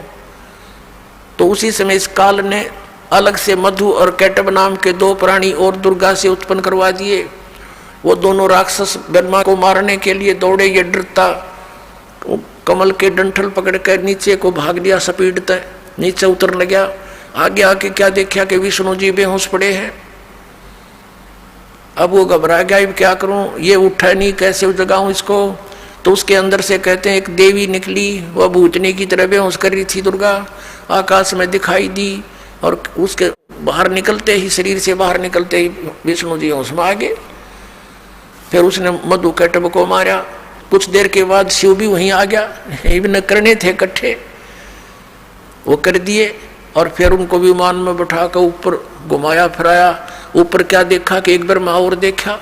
तो उसी समय इस काल ने अलग से मधु और कैटब नाम के 2 प्राणी और दुर्गा से उत्पन्न करवा दिए। वो दोनों राक्षस ब्रह्मा को मारने के लिए दौड़े, ये डरता कमल के डंठल पकड़कर नीचे को भाग लिया, सपीटता नीचे उतर लगा। आगे आके क्या देखा कि विष्णु जी बेहोश पड़े हैं। अब वो घबरा गया, अब क्या करूं, ये उठा नहीं, कैसे जगाऊं इसको। तो उसके अंदर से कहते हैं एक देवी निकली, वह भूतनी की तरह बेहोश कर रही थी दुर्गा, आकाश में दिखाई दी। और उसके बाहर निकलते ही, शरीर से बाहर निकलते ही विष्णु जी होश में आ गए। फिर उसने मधुकैटभ को मारा। कुछ देर के बाद शिव भी वहीं आ गया। इवन करने थे इकट्ठे, वो कर दिए। और फिर उनको विमान में बैठाकर ऊपर घुमाया फिराया। ऊपर क्या देखा कि एक ब्रह्मा और देखा।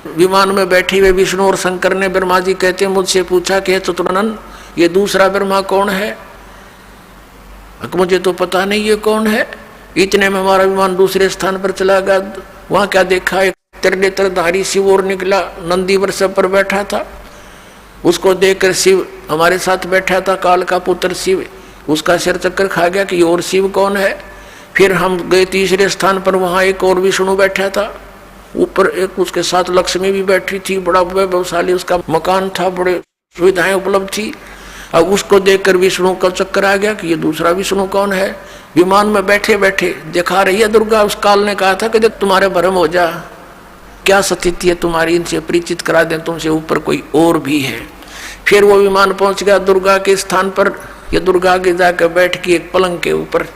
विमान में बैठे हुए विष्णु और शंकर ने, ब्रह्मा जी कहते हैं, मुझसे पूछा कि चतुरानंद ये दूसरा ब्रह्मा कौन है? मुझे तो पता नहीं ये कौन है। इतने में हमारा विमान दूसरे स्थान पर चला गया। वहां क्या देखा, एक त्रिनेत्रधारी शिव और निकला, नंदी वृषभ पर बैठा था। उसको देखकर शिव हमारे साथ बैठा था, काल का पुत्र शिव। उसका सिर चक्कर खा गया कि और शिव कौन है। फिर हम गए तीसरे स्थान पर, वहां एक और विष्णु बैठा था। ऊपर एक उसके साथ लक्ष्मी भी बैठी थी। बड़ा वैभवशाली उसका मकान था, बड़े सुविधाएं उपलब्ध थी। अब उसको देखकर विष्णु का चक्कर आ गया कि ये दूसरा विष्णु कौन है। विमान में बैठे बैठे दिखा रही है दुर्गा। उस काल ने कहा था कि देख तुम्हारे भरम हो जा, क्या स्थिति है तुम्हारी, इनसे परिचित करा दें, तुमसे ऊपर कोई और भी है। फिर वो विमान पहुंच गया दुर्गा के स्थान पर। ये दुर्गा के जाकर बैठ की एक पलंग के ऊपर।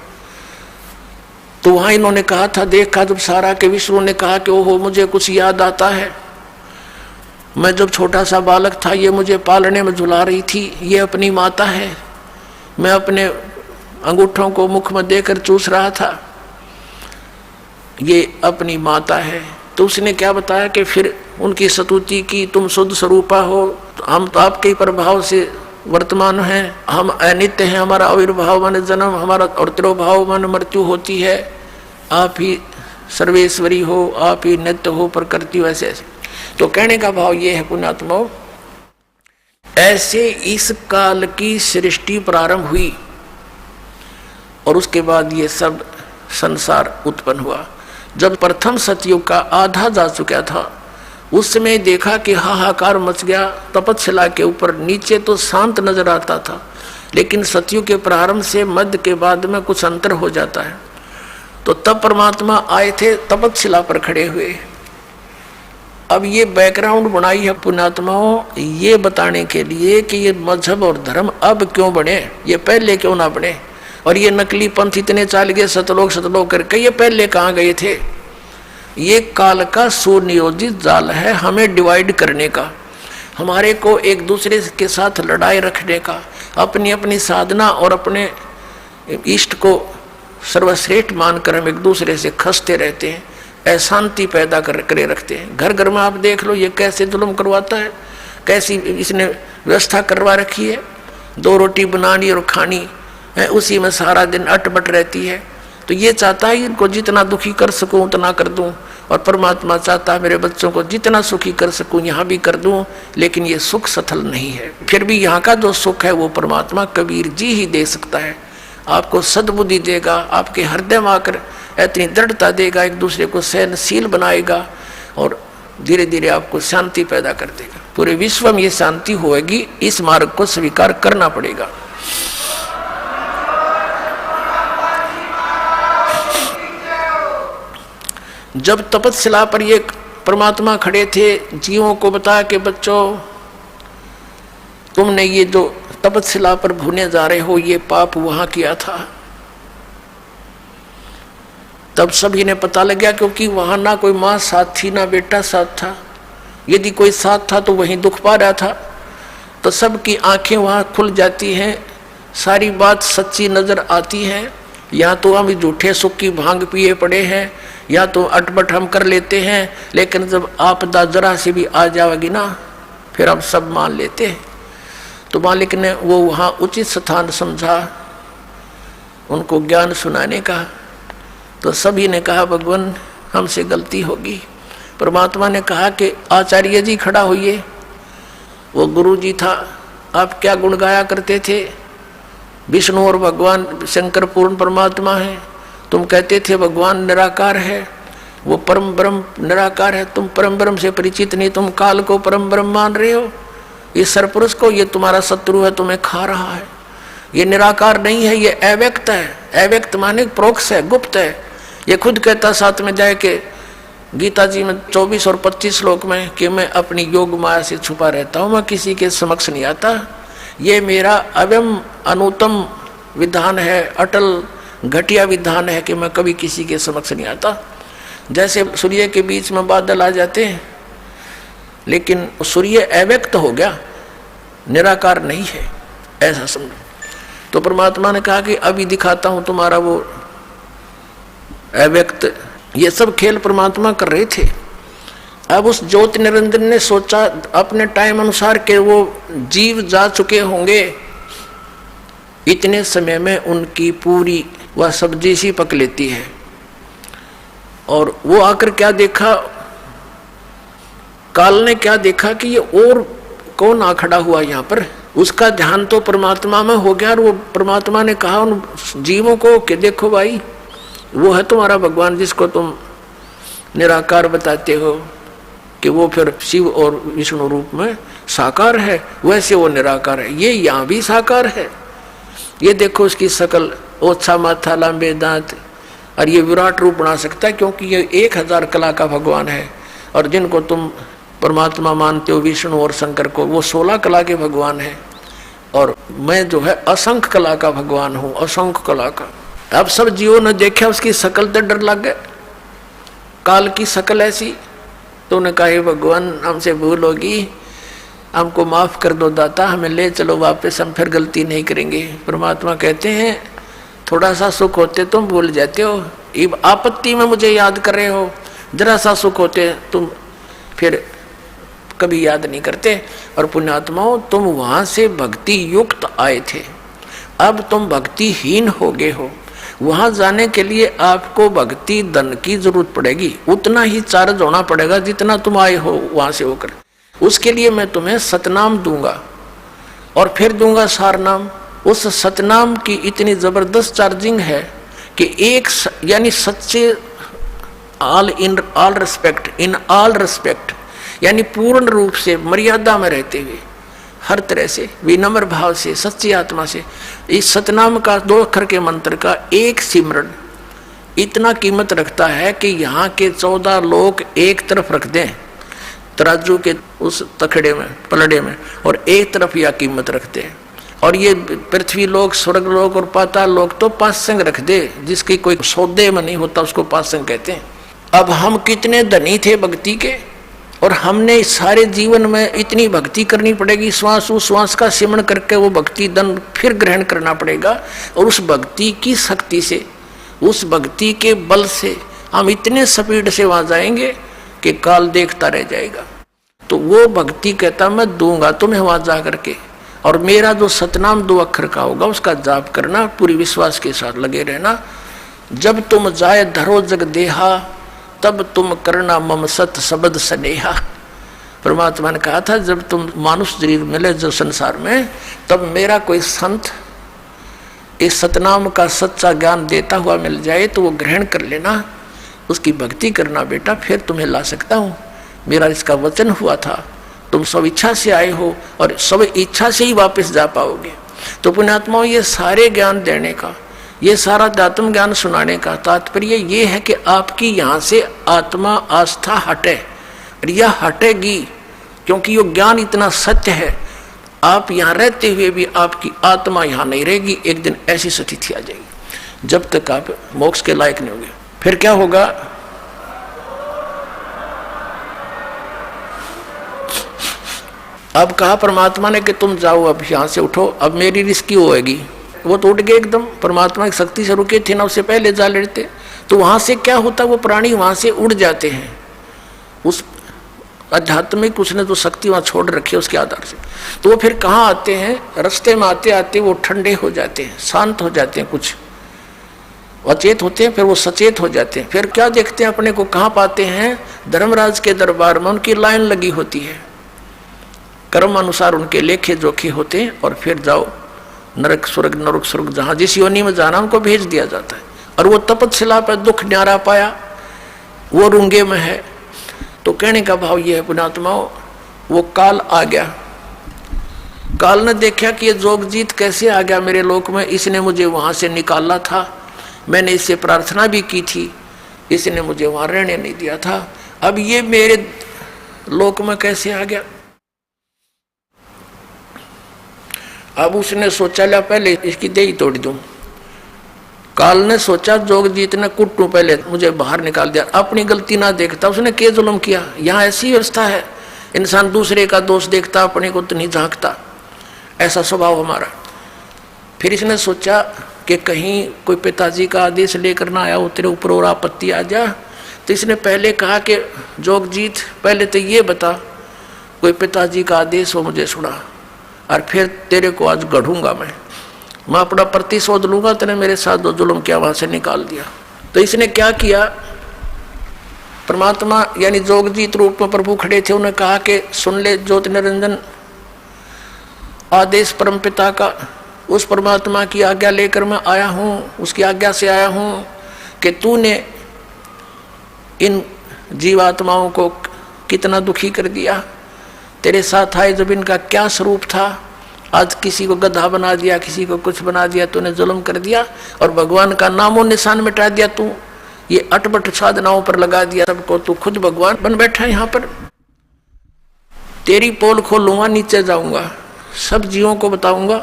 तो वहां इन्होंने कहा था, देखा जब सारा के विष्णु ने कहा कि ओहो मुझे कुछ याद आता है। मैं जब छोटा सा बालक था, ये मुझे पालने में झुला रही थी। ये अपनी माता है। मैं अपने अंगूठों को मुख में देकर चूस रहा था। ये अपनी माता है। तो उसने क्या बताया कि फिर उनकी स्तुति की, तुम शुद्ध स्वरूपा हो, हम तो आपके ही प्रभाव से वर्तमान हैं, हम अनित्य हैं, हमारा आविर्भाव माने जन्म, हमारा और तिरोभाव माने मृत्यु होती है। आप ही सर्वेश्वरी हो, आप ही नित्य हो, प्रकृति हो। ऐसे ऐसे तो कहने का भाव ये है पुण्यात्माओं, ऐसे इस काल की सृष्टि प्रारंभ हुई और उसके बाद ये सब संसार उत्पन्न हुआ। जब प्रथम सतयुग का आधा जा चुका था, उस समय देखा कि हाहाकार मच गया। तपस्या के ऊपर नीचे तो शांत नजर आता था, लेकिन सतयुग के प्रारंभ से मध्य के बाद में कुछ अंतर हो जाता है। तो तब परमात्मा आए थे, तपस्या पर खड़े हुए। अब ये बैकग्राउंड बनाई है पुण्यात्माओं, ये बताने के लिए कि ये मजहब और धर्म अब क्यों बने, ये पहले क्यों ना बने। और ये नकली पंथ इतने चाल गए सतलोक करके, ये पहले कहाँ गए थे। ये काल का सुनियोजित जाल है हमें डिवाइड करने का, हमारे को एक दूसरे के साथ लड़ाई रखने का, अपनी अपनी साधना और अपने इष्ट को सर्वश्रेष्ठ मानकर हम एक दूसरे से खसते रहते हैं, अशांति पैदा करे रखते हैं। घर घर में आप देख लो ये कैसे जुल्म करवाता है, कैसी इसने व्यवस्था करवा रखी है। 2 रोटी बनानी और खानी है, उसी में सारा दिन अटपट रहती है। तो ये चाहता है इनको जितना दुखी कर सकूं उतना कर दूं, और परमात्मा चाहता है मेरे बच्चों को जितना सुखी कर सकूं यहाँ भी कर दूं। लेकिन ये सुख सथल नहीं है। फिर भी यहाँ का जो सुख है वो परमात्मा कबीर जी ही दे सकता है। आपको सद्बुद्धि देगा, आपके हृदय में आकर इतनी दृढ़ता देगा, एक दूसरे को सहनशील बनाएगा और धीरे धीरे आपको शांति पैदा कर देगा। पूरे विश्व में ये शांति होगी, इस मार्ग को स्वीकार करना पड़ेगा। जब तपस्या पर ये परमात्मा खड़े थे, जीवों को बताया कि बच्चों तुमने ये जो तपस्या पर भूने जा रहे हो ये पाप वहां किया था। तब सभी ने पता लग गया, क्योंकि वहां ना कोई माँ साथ थी ना बेटा साथ था। यदि कोई साथ था तो वहीं दुख पा रहा था। तो सबकी आंखें वहां खुल जाती हैं, सारी बात सच्ची नजर आती है। या तो हम झूठे सुख की भांग पिए पड़े हैं, या तो अटपट हम कर लेते हैं, लेकिन जब आपदा जरा से भी आ जाएगी ना फिर हम सब मान लेते हैं। तो मालिक ने वो वहाँ उचित स्थान समझा उनको ज्ञान सुनाने का। तो सभी ने कहा भगवान हमसे गलती होगी। परमात्मा ने कहा कि आचार्य जी खड़ा होइए। वो गुरु जी था। आप क्या गुण गाया करते थे, विष्णु और भगवान शंकर पूर्ण परमात्मा है। तुम कहते थे भगवान निराकार है, वो परम ब्रह्म निराकार है। तुम परम ब्रह्म से परिचित नहीं, तुम काल को परम ब्रह्म मान रहे हो। ये सरपुरुष को, ये तुम्हारा शत्रु है, तुम्हें खा रहा है। ये निराकार नहीं है, ये अव्यक्त है। अव्यक्त माने प्रोक्ष है, गुप्त है। ये खुद कहता साथ में जाए के गीता जी में 24 और 25 श्लोक में कि मैं अपनी योग माया से छुपा रहता हूँ, मैं किसी के समक्ष नहीं आता। ये मेरा अव्यम अनुतम विधान है, अटल घटिया विधान है कि मैं कभी किसी के समक्ष नहीं आता। जैसे सूर्य के बीच में बादल आ जाते हैं, लेकिन सूर्य अव्यक्त हो गया, निराकार नहीं है, ऐसा समझो। तो परमात्मा ने कहा कि अभी दिखाता हूं तुम्हारा वो अव्यक्त। ये सब खेल परमात्मा कर रहे थे। अब उस ज्योति निरंजन ने सोचा अपने टाइम अनुसार के वो जीव जा चुके होंगे, इतने समय में उनकी पूरी वह सब्जी सी पक लेती है। और वो आकर क्या देखा, काल ने क्या देखा कि ये और कौन आ खड़ा हुआ यहाँ पर। उसका ध्यान तो परमात्मा में हो गया और वो परमात्मा ने कहा उन जीवों को कि देखो भाई, वो है तुम्हारा भगवान जिसको तुम निराकार बताते हो कि वो फिर शिव और विष्णु रूप में साकार है, वैसे वो निराकार है। ये यहाँ भी साकार है। ये देखो उसकी शकल, ओछा माथा, लंबे दांत, और ये विराट रूप बना सकता है क्योंकि ये 1000 कला का भगवान है। और जिनको तुम परमात्मा मानते हो विष्णु और शंकर को, वो 16 कला के भगवान है। और मैं जो है असंख्य कला का भगवान हूँ, असंख्य कला का। अब सब जीवों ने देखा उसकी शकल तो डर लग गए, काल की शकल ऐसी। तो उन्होंने कहा भगवान हमसे भूल होगी, हमको माफ कर दो दाता, हमें ले चलो वापस, हम फिर गलती नहीं करेंगे। परमात्मा कहते हैं थोड़ा सा सुख होते तुम भूल जाते हो, अब आपत्ति में मुझे याद कर रहे हो, जरा सा सुख होते तुम फिर कभी याद नहीं करते। और पुण्यात्माओं, तुम वहां से भक्ति युक्त आए थे, अब तुम भक्तिहीन हो गए हो। वहां जाने के लिए आपको भक्ति धन की जरूरत पड़ेगी, उतना ही चार्ज होना पड़ेगा जितना तुम आए हो वहां से होकर। उसके लिए मैं तुम्हें सतनाम दूंगा और फिर दूंगा सार नाम। उस सतनाम की इतनी जबरदस्त चार्जिंग है कि एक यानी सच्चे इन ऑल रिस्पेक्ट यानी पूर्ण रूप से मर्यादा में रहते हुए, हर तरह से विनम्र भाव से, सच्ची आत्मा से, इस सतनाम का 2 अक्षर के मंत्र का एक सिमरण इतना कीमत रखता है कि यहाँ के 14 लोग एक तरफ रख दें तराजू के उस तखड़े में, पलड़े में, और एक तरफ यह कीमत रखते हैं। और ये पृथ्वी लोक, स्वर्ग लोक और पाताल लोक तो पासंग रख दे, जिसकी कोई सौदे में नहीं होता उसको पासंग कहते हैं। अब हम कितने धनी थे भक्ति के, और हमने सारे जीवन में इतनी भक्ति करनी पड़ेगी, श्वास उश्वास का सिमरण करके वो भक्ति धन फिर ग्रहण करना पड़ेगा। और उस भक्ति की शक्ति से, उस भक्ति के बल से हम इतने स्पीड से वहां जाएंगे कि काल देखता रह जाएगा। तो वो भक्ति कहता मैं दूंगा तुम्हें वहां जा करके, और मेरा जो सतनाम 2 अक्षर का होगा उसका जाप करना, पूरी विश्वास के साथ लगे रहना। जब तुम जाए धरो जग देहा, तब तुम करना मम सत शब्द स्नेहा। परमात्मा ने कहा था जब तुम मानुष शरीर मिले जो संसार में, तब मेरा कोई संत इस सतनाम का सच्चा ज्ञान देता हुआ मिल जाए तो वो ग्रहण कर लेना, उसकी भक्ति करना बेटा, फिर तुम्हें ला सकता हूँ। मेरा इसका वचन हुआ था, तुम सब इच्छा से आए हो और सब इच्छा से ही वापस जा पाओगे। तो पुण्यात्माओं, ये सारे ज्ञान देने का, ये सारा आत्म ज्ञान सुनाने का तात्पर्य ये है कि आपकी यहाँ से आत्मा आस्था हटे, और यह हटेगी क्योंकि ये ज्ञान इतना सत्य है। आप यहाँ रहते हुए भी आपकी आत्मा यहाँ नहीं रहेगी, एक दिन ऐसी स्थिति आ जाएगी जब तक आप मोक्ष के लायक नहीं होंगे। फिर क्या होगा? अब कहा परमात्मा ने कि तुम जाओ, अब यहाँ से उठो, अब मेरी रिस्की होएगी। वो तो उठ गए एकदम, परमात्मा की शक्ति से रुके थे ना, उससे पहले जा लेते तो वहां से क्या होता, वो प्राणी वहां से उड़ जाते हैं। उस आध्यात्मिक उसने जो शक्ति वहां छोड़ रखी है उसके आधार से, तो वो फिर कहाँ आते हैं? रास्ते में आते आते वो ठंडे हो जाते हैं, शांत हो जाते हैं, कुछ अचेत होते हैं, फिर वो सचेत हो जाते हैं। फिर क्या देखते हैं अपने को, कहाँ पाते हैं? धर्मराज के दरबार में उनकी लाइन लगी होती है, कर्म अनुसार उनके लेखे जोखे होते हैं, और फिर जाओ नरक स्वर्ग जहां जिस योनि में जाना उनको भेज दिया जाता है। और वो तपस्या पर दुख न्यारा पाया, वो रुंगे में है। तो कहने का भाव ये है पुण्यात्माओं, वो काल आ गया, काल ने देखा कि ये जोगजीत कैसे आ गया मेरे लोक में, इसने मुझे वहां से निकाला था, मैंने इससे प्रार्थना भी की थी, इसने मुझे वहां रहने नहीं दिया था, अब ये मेरे लोक में कैसे आ गया? अब उसने सोचा ला पहले इसकी देही तोड़ दूं, काल ने सोचा जोगजीत ने कुट्टू पहले मुझे बाहर निकाल दिया, अपनी गलती ना देखता, उसने क्या जुल्म किया। यहाँ ऐसी व्यवस्था है, इंसान दूसरे का दोष देखता, अपने को तो नहीं झांकता, ऐसा स्वभाव हमारा। फिर इसने सोचा कि कहीं कोई पिताजी का आदेश लेकर ना आया हो तेरे ऊपर और आपत्ति आ जा। तो इसने पहले कहा कि जोगजीत पहले तो ये बता, कोई पिताजी का आदेश हो मुझे सुना, और फिर तेरे को आज गढ़ूंगा मैं अपना प्रतिशोध लूंगा, तेने मेरे साथ जो जुल्म किया वहां से निकाल दिया। तो इसने क्या किया, परमात्मा यानी जोगजीत रूप में प्रभु खड़े थे, उन्हें कहा कि सुन ले ज्योति निरंजन, आदेश परमपिता का, उस परमात्मा की आज्ञा लेकर मैं आया हूँ, उसकी आज्ञा से आया हूँ कि तूने इन जीवात्माओं को कितना दुखी कर दिया। तेरे साथ आए जब इनका क्या स्वरूप था, आज किसी को गधा बना दिया, किसी को कुछ बना दिया, तूने जुल्म कर दिया और भगवान का नामो निशान मिटा दिया। तू ये अटपट साधनाओं पर लगा दिया सबको, तू खुद भगवान बन बैठा है यहाँ पर। तेरी पोल खोलूंगा, नीचे जाऊंगा, सब जीवों को बताऊंगा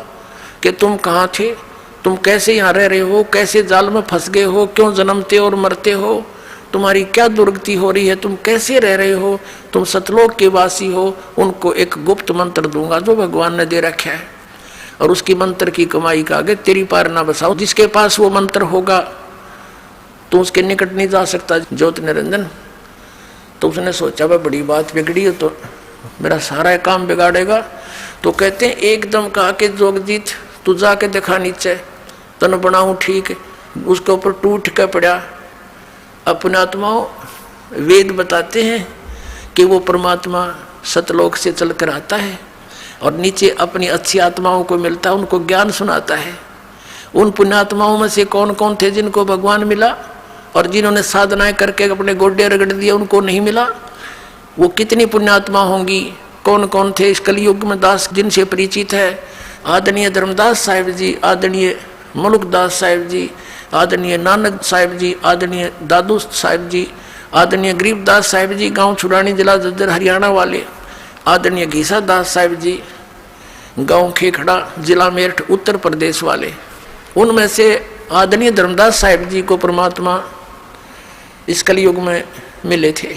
कि तुम कहाँ थे, तुम कैसे यहाँ रह रहे हो, कैसे जाल में फंस गए हो, क्यों जन्मते और मरते हो, तुम्हारी क्या दुर्गति हो रही है, तुम कैसे रह रहे हो, तुम सतलोक के वासी हो। उनको एक गुप्त मंत्र दूंगा जो भगवान ने दे रखा है, और उसकी मंत्र की कमाई का आगे तेरी पार ना बसाओ। जिसके पास वो मंत्र होगा तो उसके निकट नहीं जा सकता ज्योति निरंजन। तो उसने सोचा वह बड़ी बात बिगड़ी है, तो मेरा सारा काम बिगाड़ेगा। तो कहते हैं एकदम कहा कि जोगजीत तू जाके देखा नीचे, तन बनाऊं ठीक, उसके ऊपर टूट के पड़ा। अपने आत्माओं वेद बताते हैं कि वो परमात्मा सतलोक से चलकर आता है और नीचे अपनी अच्छी आत्माओं को मिलता है, उनको ज्ञान सुनाता है। उन पुण्यात्माओं में से कौन कौन थे जिनको भगवान मिला, और जिन्होंने साधनाएं करके अपने गोड्डे रगड़ दिए उनको नहीं मिला, वो कितनी पुण्यात्मा होंगी। कौन कौन थे इस कलयुग में दास जिनसे परिचित है, आदरणीय धर्मदास साहिब जी, आदरणीय मलुकदास साहिब जी, आदरणीय नानक साहिब जी, आदरणीय दादू साहिब जी, आदरणीय गरीबदास साहिब जी, गांव छुड़ानी जिला जज्जर हरियाणा वाले, आदरणीय घीसा दास साहिब जी, गांव खेखड़ा जिला मेरठ उत्तर प्रदेश वाले। उनमें से आदरणीय धर्मदास साहिब जी को परमात्मा इस कलयुग में मिले थे।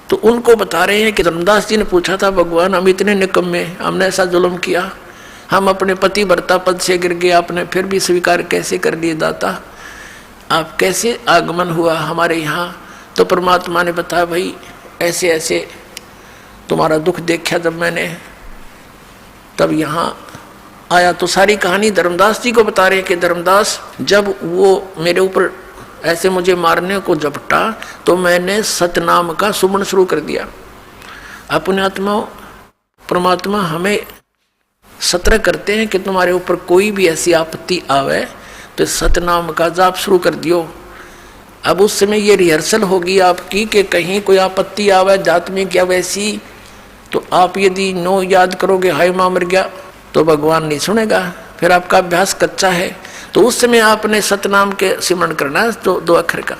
तो उनको बता रहे हैं कि धर्मदास जी ने पूछा था, भगवान हम इतने निकम्मे, हमने ऐसा जुल्म किया, हम अपने पति भर्ता पद से गिर गए, आपने फिर भी स्वीकार कैसे कर लिए दाता, आप कैसे आगमन हुआ हमारे यहाँ। तो परमात्मा ने बताया भाई ऐसे ऐसे तुम्हारा दुख देखा जब मैंने, तब यहाँ आया। तो सारी कहानी धर्मदास जी को बता रहे हैं कि धर्मदास जब वो मेरे ऊपर ऐसे मुझे मारने को झपटा तो मैंने सतनाम का सुमन शुरू कर दिया। अपने आत्मा परमात्मा हमें सतर्क करते हैं कि तुम्हारे ऊपर कोई भी ऐसी आपत्ति आवे तो सतनाम का जाप शुरू कर दियो। अब उस समय ये रिहर्सल होगी आपकी कि कहीं कोई आपत्ति आवे जात में क्या वैसी, तो आप यदि नो याद करोगे हाय माँ मर गया तो भगवान नहीं सुनेगा, फिर आपका अभ्यास कच्चा है। तो उस समय आपने सतनाम के सिमरण करना है, तो 2 अक्षर का।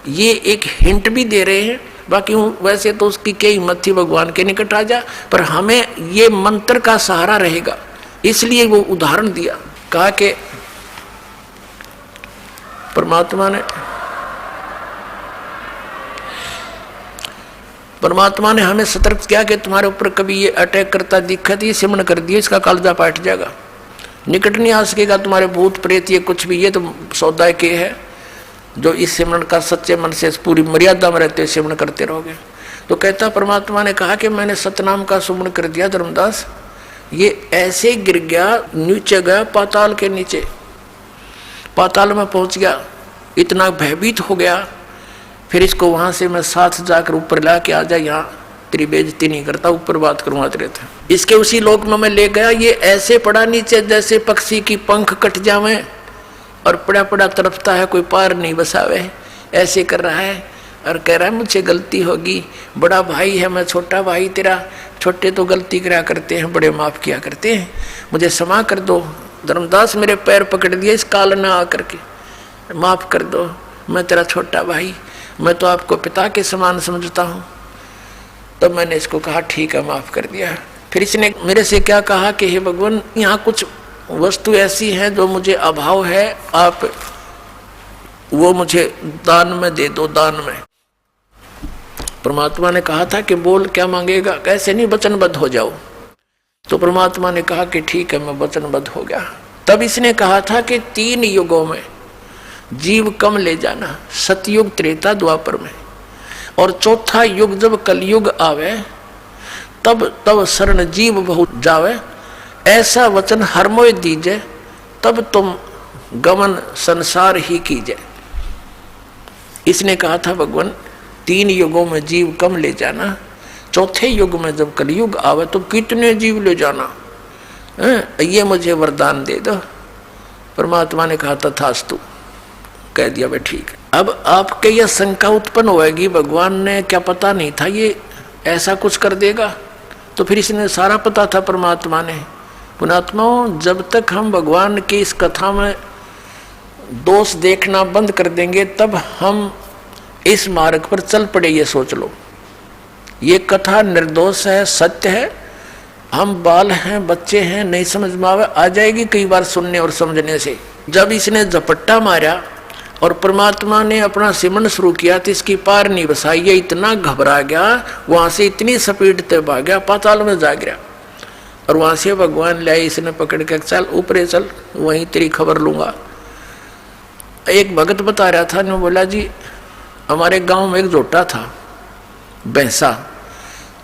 ये एक हिंट भी दे रहे हैं, बाकी वैसे तो उसकी क्या हिम्मत थी भगवान के निकट आ जा, पर हमें ये मंत्र का सहारा रहेगा, इसलिए वो उदाहरण दिया। कहा कि परमात्मा ने हमें सतर्क किया कि तुम्हारे ऊपर कभी ये अटैक करता दिखा तो ये सिमरण कर दिया, इसका कालजा पाट जाएगा, निकट नहीं आ सकेगा तुम्हारे भूत प्रेत ये कुछ भी, ये तो सौदा के है जो इस सिमरण का सच्चे मन से पूरी मर्यादा में रहते सिमरण करते रहोगे। तो कहता परमात्मा ने कहा कि मैंने सतनाम का सुमरण कर दिया धर्मदास, ये ऐसे गिर गया, नीचे गया पाताल के नीचे, पाताल में पहुंच गया, इतना भयभीत हो गया। फिर इसको वहां से मैं साथ जाकर ऊपर ला के आ जा, यहाँ तेरी बेइज्जती नहीं करता, ऊपर बात करूंगा तेरे थे। इसके उसी लोक में मैं ले गया, ये ऐसे पड़ा नीचे जैसे पक्षी की पंख कट जावे और पड़ा पड़ा तड़पता है, कोई पार नहीं बसावे, ऐसे कर रहा है और कह रहा है मुझसे गलती होगी, बड़ा भाई है मैं छोटा भाई तेरा, छोटे तो गलती करा करते हैं, बड़े माफ किया करते हैं, मुझे क्षमा कर दो। धर्मदास मेरे पैर पकड़ दिए इस काल में आकर के, माफ कर दो, मैं तेरा छोटा भाई, मैं तो आपको पिता के समान समझता हूँ। तब मैंने इसको कहा ठीक है माफ कर दिया। फिर इसने मेरे से क्या कहा कि हे भगवान यहाँ कुछ वस्तु ऐसी हैं जो मुझे अभाव है, आप वो मुझे दान में दे दो, दान में। परमात्मा ने कहा था कि बोल क्या मांगेगा, कैसे नहीं, वचनबद्ध हो जाओ। तो परमात्मा ने कहा कि ठीक है, मैं वचनबद्ध हो गया। तब इसने कहा था कि 3 युगों में जीव कम ले जाना, सतयुग, त्रेता, द्वापर में, और चौथा युग जब कलयुग आवे तब शरण जीव बहुत जावे, ऐसा वचन हर मोय दीजे, तब तुम गमन संसार ही कीजिए। इसने कहा था भगवान 3 युगों में जीव कम ले जाना, चौथे युग में जब कलयुग आवे तो कितने जीव ले जाना, ये मुझे वरदान दे दो। परमात्मा ने कहा तथास्तु, कह दिया भाई ठीक है। अब आपके यह शंका उत्पन्न होगी, भगवान ने क्या पता नहीं था ये ऐसा कुछ कर देगा? तो फिर इसने सारा पता था परमात्मा ने। पुणात्माओं, जब तक हम भगवान की इस कथा में दोष देखना बंद कर देंगे तब हम इस मार्ग पर चल पड़े। ये सोच लो, ये कथा निर्दोष है, सत्य है। हम बाल हैं, बच्चे हैं, नहीं समझ में आवे, आ जाएगी कई बार सुनने और समझने से। जब इसने झपट्टा मारा और परमात्मा ने अपना सिमरन शुरू किया तो इसकी पार नहीं बसाई। ये इतना घबरा गया, वहां से इतनी स्पीड से भाग गया, पाताल में जा गिरा। और वहां से भगवान लाए, इसने पकड़ के चल ऊपरे चल, वहीं तेरी खबर लूंगा। एक भगत बता रहा था, ने बोला जी हमारे गांव में एक जोटा था भैंसा,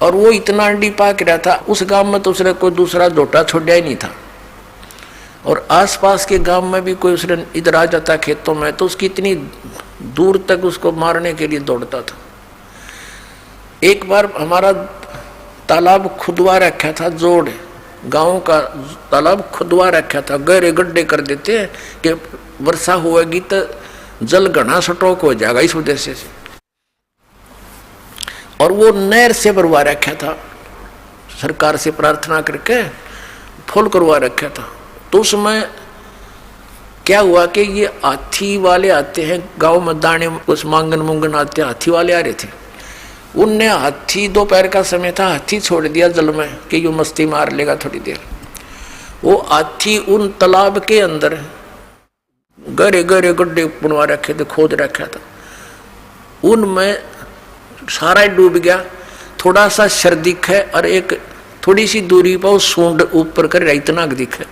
और वो इतना अंडी पाक रहा था, उस गांव में तो उसने कोई दूसरा जोटा छोड़ा ही नहीं था। और आसपास के गांव में भी कोई उसने इधर आ जाता खेतों में तो उसकी इतनी दूर तक उसको मारने के लिए दौड़ता था। एक बार हमारा तालाब खुदवा रखा था, जोड़ गांव का तालाब खुदवा रखा था, गहरे गड्ढे कर देते हैं कि वर्षा होगी तो जल घना स्टॉक हो जाएगा, इस उद्देश्य से। और वो नहर से भरवा रखा था, सरकार से प्रार्थना करके फुल करवा रखा था। तो उसमें क्या हुआ कि ये हाथी वाले आते हैं गांव में, दाने कुछ मांगन मुंगन आते हैं, हाथी वाले आ रहे थे। उनने हाथी, दोपहर का समय था, हाथी छोड़ दिया जल में कि ये मस्ती मार लेगा थोड़ी देर। वो हाथी उन तालाब के अंदर गहरे गहरे गड्ढे बनवा रखे थे, खोद रखा था, उनमें सारा डूब गया। थोड़ा सा शर दिखे और एक थोड़ी सी दूरी पर सूंड ऊपर कर इतना दिखे।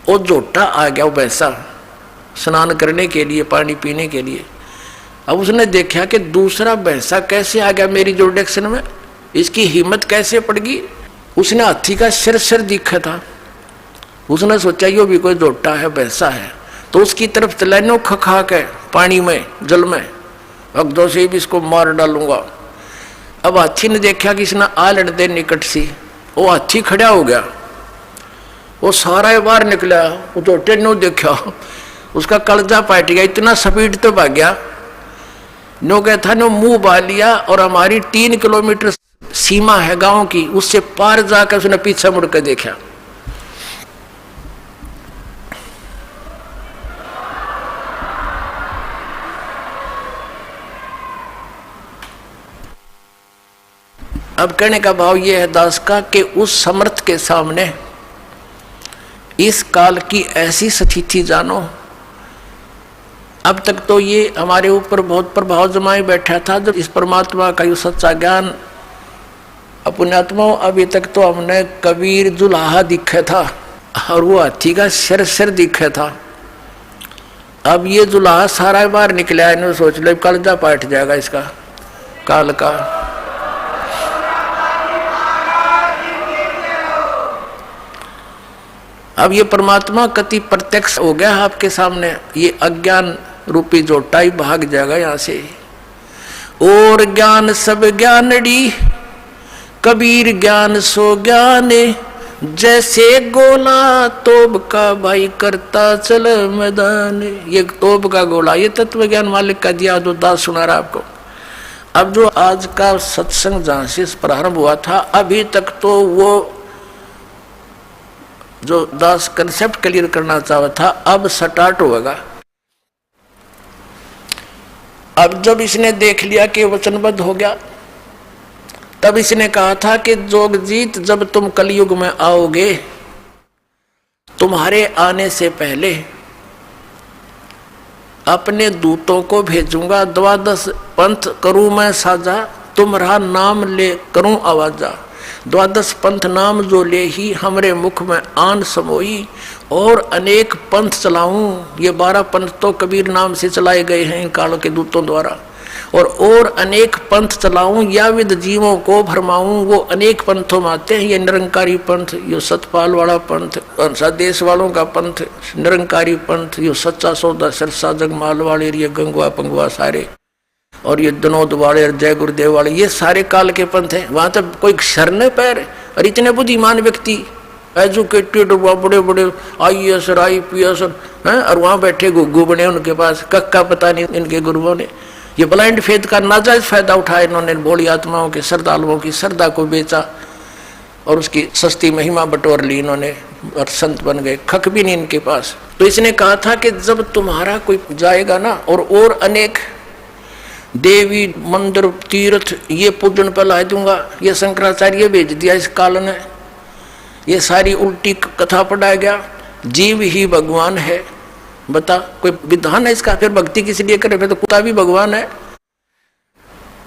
वो जोटा आ गया, वो भैंसा स्नान करने के लिए, पानी पीने के लिए। अब उसने देखा कि दूसरा भैंसा कैसे आ गया मेरी जुरिडिक्शन में, इसकी हिम्मत कैसे पड़ गई। उसने हाथी का सिर दिखा था, उसने सोचा यो भी कोई जोटा है, भैंसा है, तो उसकी तरफ तलैनो खा के पानी में, जल में, अगदो से भी इसको मार डालूंगा। अब हाथी ने देखा कि इसने आ लड़ दे निकट सी, वो हाथी खड़ा हो गया, वो सारा बाहर निकला। वो जोटे ने देखा, उसका कलजा पाट गया, इतना स्पीड तो भाग गया। नो क्या था, नो मुंह बाल लिया और हमारी 3 किलोमीटर सीमा है गांव की, उससे पार जाकर उसने पीछे मुड़ कर देखा। अब कहने का भाव यह है दास का कि उस समर्थ के सामने इस काल की ऐसी स्थिति जानो। अब तक तो ये हमारे ऊपर बहुत प्रभाव जमाए बैठा था, जब इस परमात्मा का ये सच्चा ज्ञान अपने आत्माओं, अभी तक तो हमने कबीर जुलाहा दिखा था और वो हाथी का सिर दिखा था। अब ये जुलाहा सारा बार निकला है, इन्होंने सोच लो कलजा पाट जाएगा इसका काल का। अब ये परमात्मा कति प्रत्यक्ष हो गया आपके सामने, ये अज्ञान रूपी जोटा ही भाग जाएगा यहाँ से। और ज्ञान सब ज्ञानड़ी, कबीर ज्ञान सो ज्ञान, जैसे गोला तोब का भाई करता चल मैदान। ये तोब का गोला, ये तत्व ज्ञान मालिक का दिया जो दास सुना रहा आपको। अब जो आज का सत्संग जहाँ से प्रारंभ हुआ था, अभी तक तो वो जो दास कंसेप्ट क्लियर करना चाहता था, अब स्टार्ट होगा। अब जब इसने देख लिया कि वचनबद्ध हो गया, तब इसने कहा था कि जोगजीत, जब तुम कलयुग में आओगे, तुम्हारे आने से पहले अपने दूतों को भेजूंगा, 12 पंथ करूं मैं साझा, तुम्हारा नाम ले करूं आवाजा। 12 पंथ नाम जो ले ही हमरे मुख में आन समोई, और अनेक पंथ चलाऊं। ये 12 पंथ तो कबीर नाम से चलाए गए हैं इन कालों के दूतों द्वारा। और अनेक पंथ चलाऊं, या विद जीवों को भरमाऊं। वो अनेक पंथों में आते हैं, ये निरंकारी पंथ, ये सतपाल वाला पंथ, देश वालों का पंथ, निरंकारी पंथ, ये सच्चा सौदा सिरसा जगमाल वाले, ये गंगवा पंगवा सारे, और ये दनोद वाले और जय गुरुदेव वाले, ये सारे काल के पंथ हैं। वहां तक कोई शरण पैर, और इतने बुद्धिमान व्यक्ति एजुकेटेड, बड़े बड़े IAS IPS और वहां बैठे गुग्गू बने, उनके पास कक्का पता नहीं इनके गुरुओं ने। ये ब्लाइंड फेथ का नाजायज फायदा उठाया इन्होंने, भोली आत्माओं के श्रद्धालुओं की श्रद्धा को बेचा और उसकी सस्ती महिमा बटोर ली इन्होंने, और संत बन गए, खक भी नहीं इनके पास। तो इसने कहा था कि जब तुम्हारा कोई जाएगा ना, और अनेक देवी मंदिर तीर्थ ये पूजन पर ला दूंगा, ये शंकराचार्य भेज दिया इस काल ने, ये सारी उल्टी कथा पढ़ाया गया, जीव ही भगवान है। बता, कोई विधान है इसका? फिर भक्ति किस लिए करे, फिर तो कुत्ता भी भगवान है।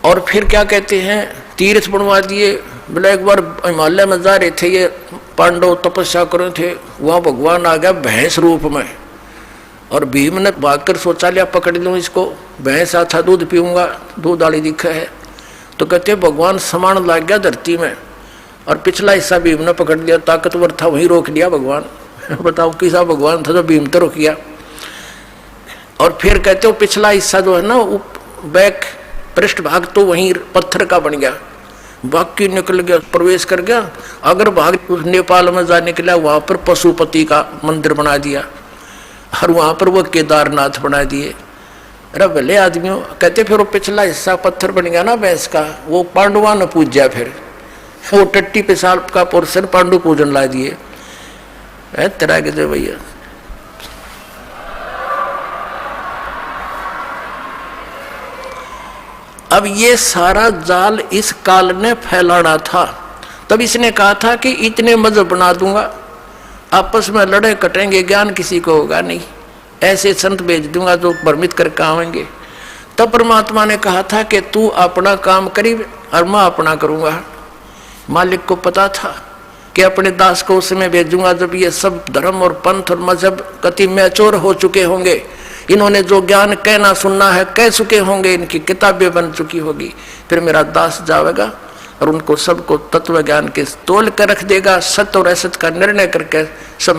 और फिर क्या कहते हैं, तीर्थ बनवा दिए। बोले एक बार हिमालय में जा रहे थे, ये पांडव तपस्या कर रहे थे, वहाँ भगवान आ गया भैंस रूप में, और भीम ने भागकर सोचा लिया पकड़ लूँ इसको, भैंस था दूध पीऊंगा, दूध आड़ी दिखा है। तो कहते भगवान समान लाग गया धरती में, और पिछला हिस्सा भीम ने पकड़ लिया, ताकतवर था वहीं रोक लिया भगवान। बताओ किसा भगवान था जो भीम तो रोक गया। और फिर कहते हो पिछला हिस्सा जो है ना, बैक पृष्ठ भाग तो वहीं पत्थर का बन गया, बाकी निकल गया, प्रवेश कर गया। अगर भाग नेपाल में जाने के लिए वहां पर पशुपति का मंदिर बना दिया, और वहां पर वो केदारनाथ बना दिए। अरे भले आदमियों, कहते फिर वो पिछला हिस्सा पत्थर बन गया ना भैंस का, वो पांडवा ने पूजा, फिर वो टट्टी पेशाब का पोर्शन पांडु पूजन ला दिए। तेरा के भैया, अब ये सारा जाल इस काल ने फैलाना था। तब इसने कहा था कि इतने मजहब बना दूंगा, आपस में लड़े कटेंगे, ज्ञान किसी को होगा नहीं, ऐसे संत भेज दूंगा जो भ्रमित करके आवेंगे। तब परमात्मा ने कहा था कि तू अपना काम करी और मैं अपना करूंगा। मालिक को पता था कि अपने दास को उसमें भेजूंगा जब ये सब धर्म और पंथ और मजहब कति मैच्योर हो चुके होंगे, इन्होंने जो ज्ञान कहना सुनना है कह चुके होंगे, इनकी किताबें बन चुकी होगी। फिर मेरा दास जाएगा और उनको सबको तत्व ज्ञान के तोल कर रख देगा, सत्य और असत का निर्णय करके सब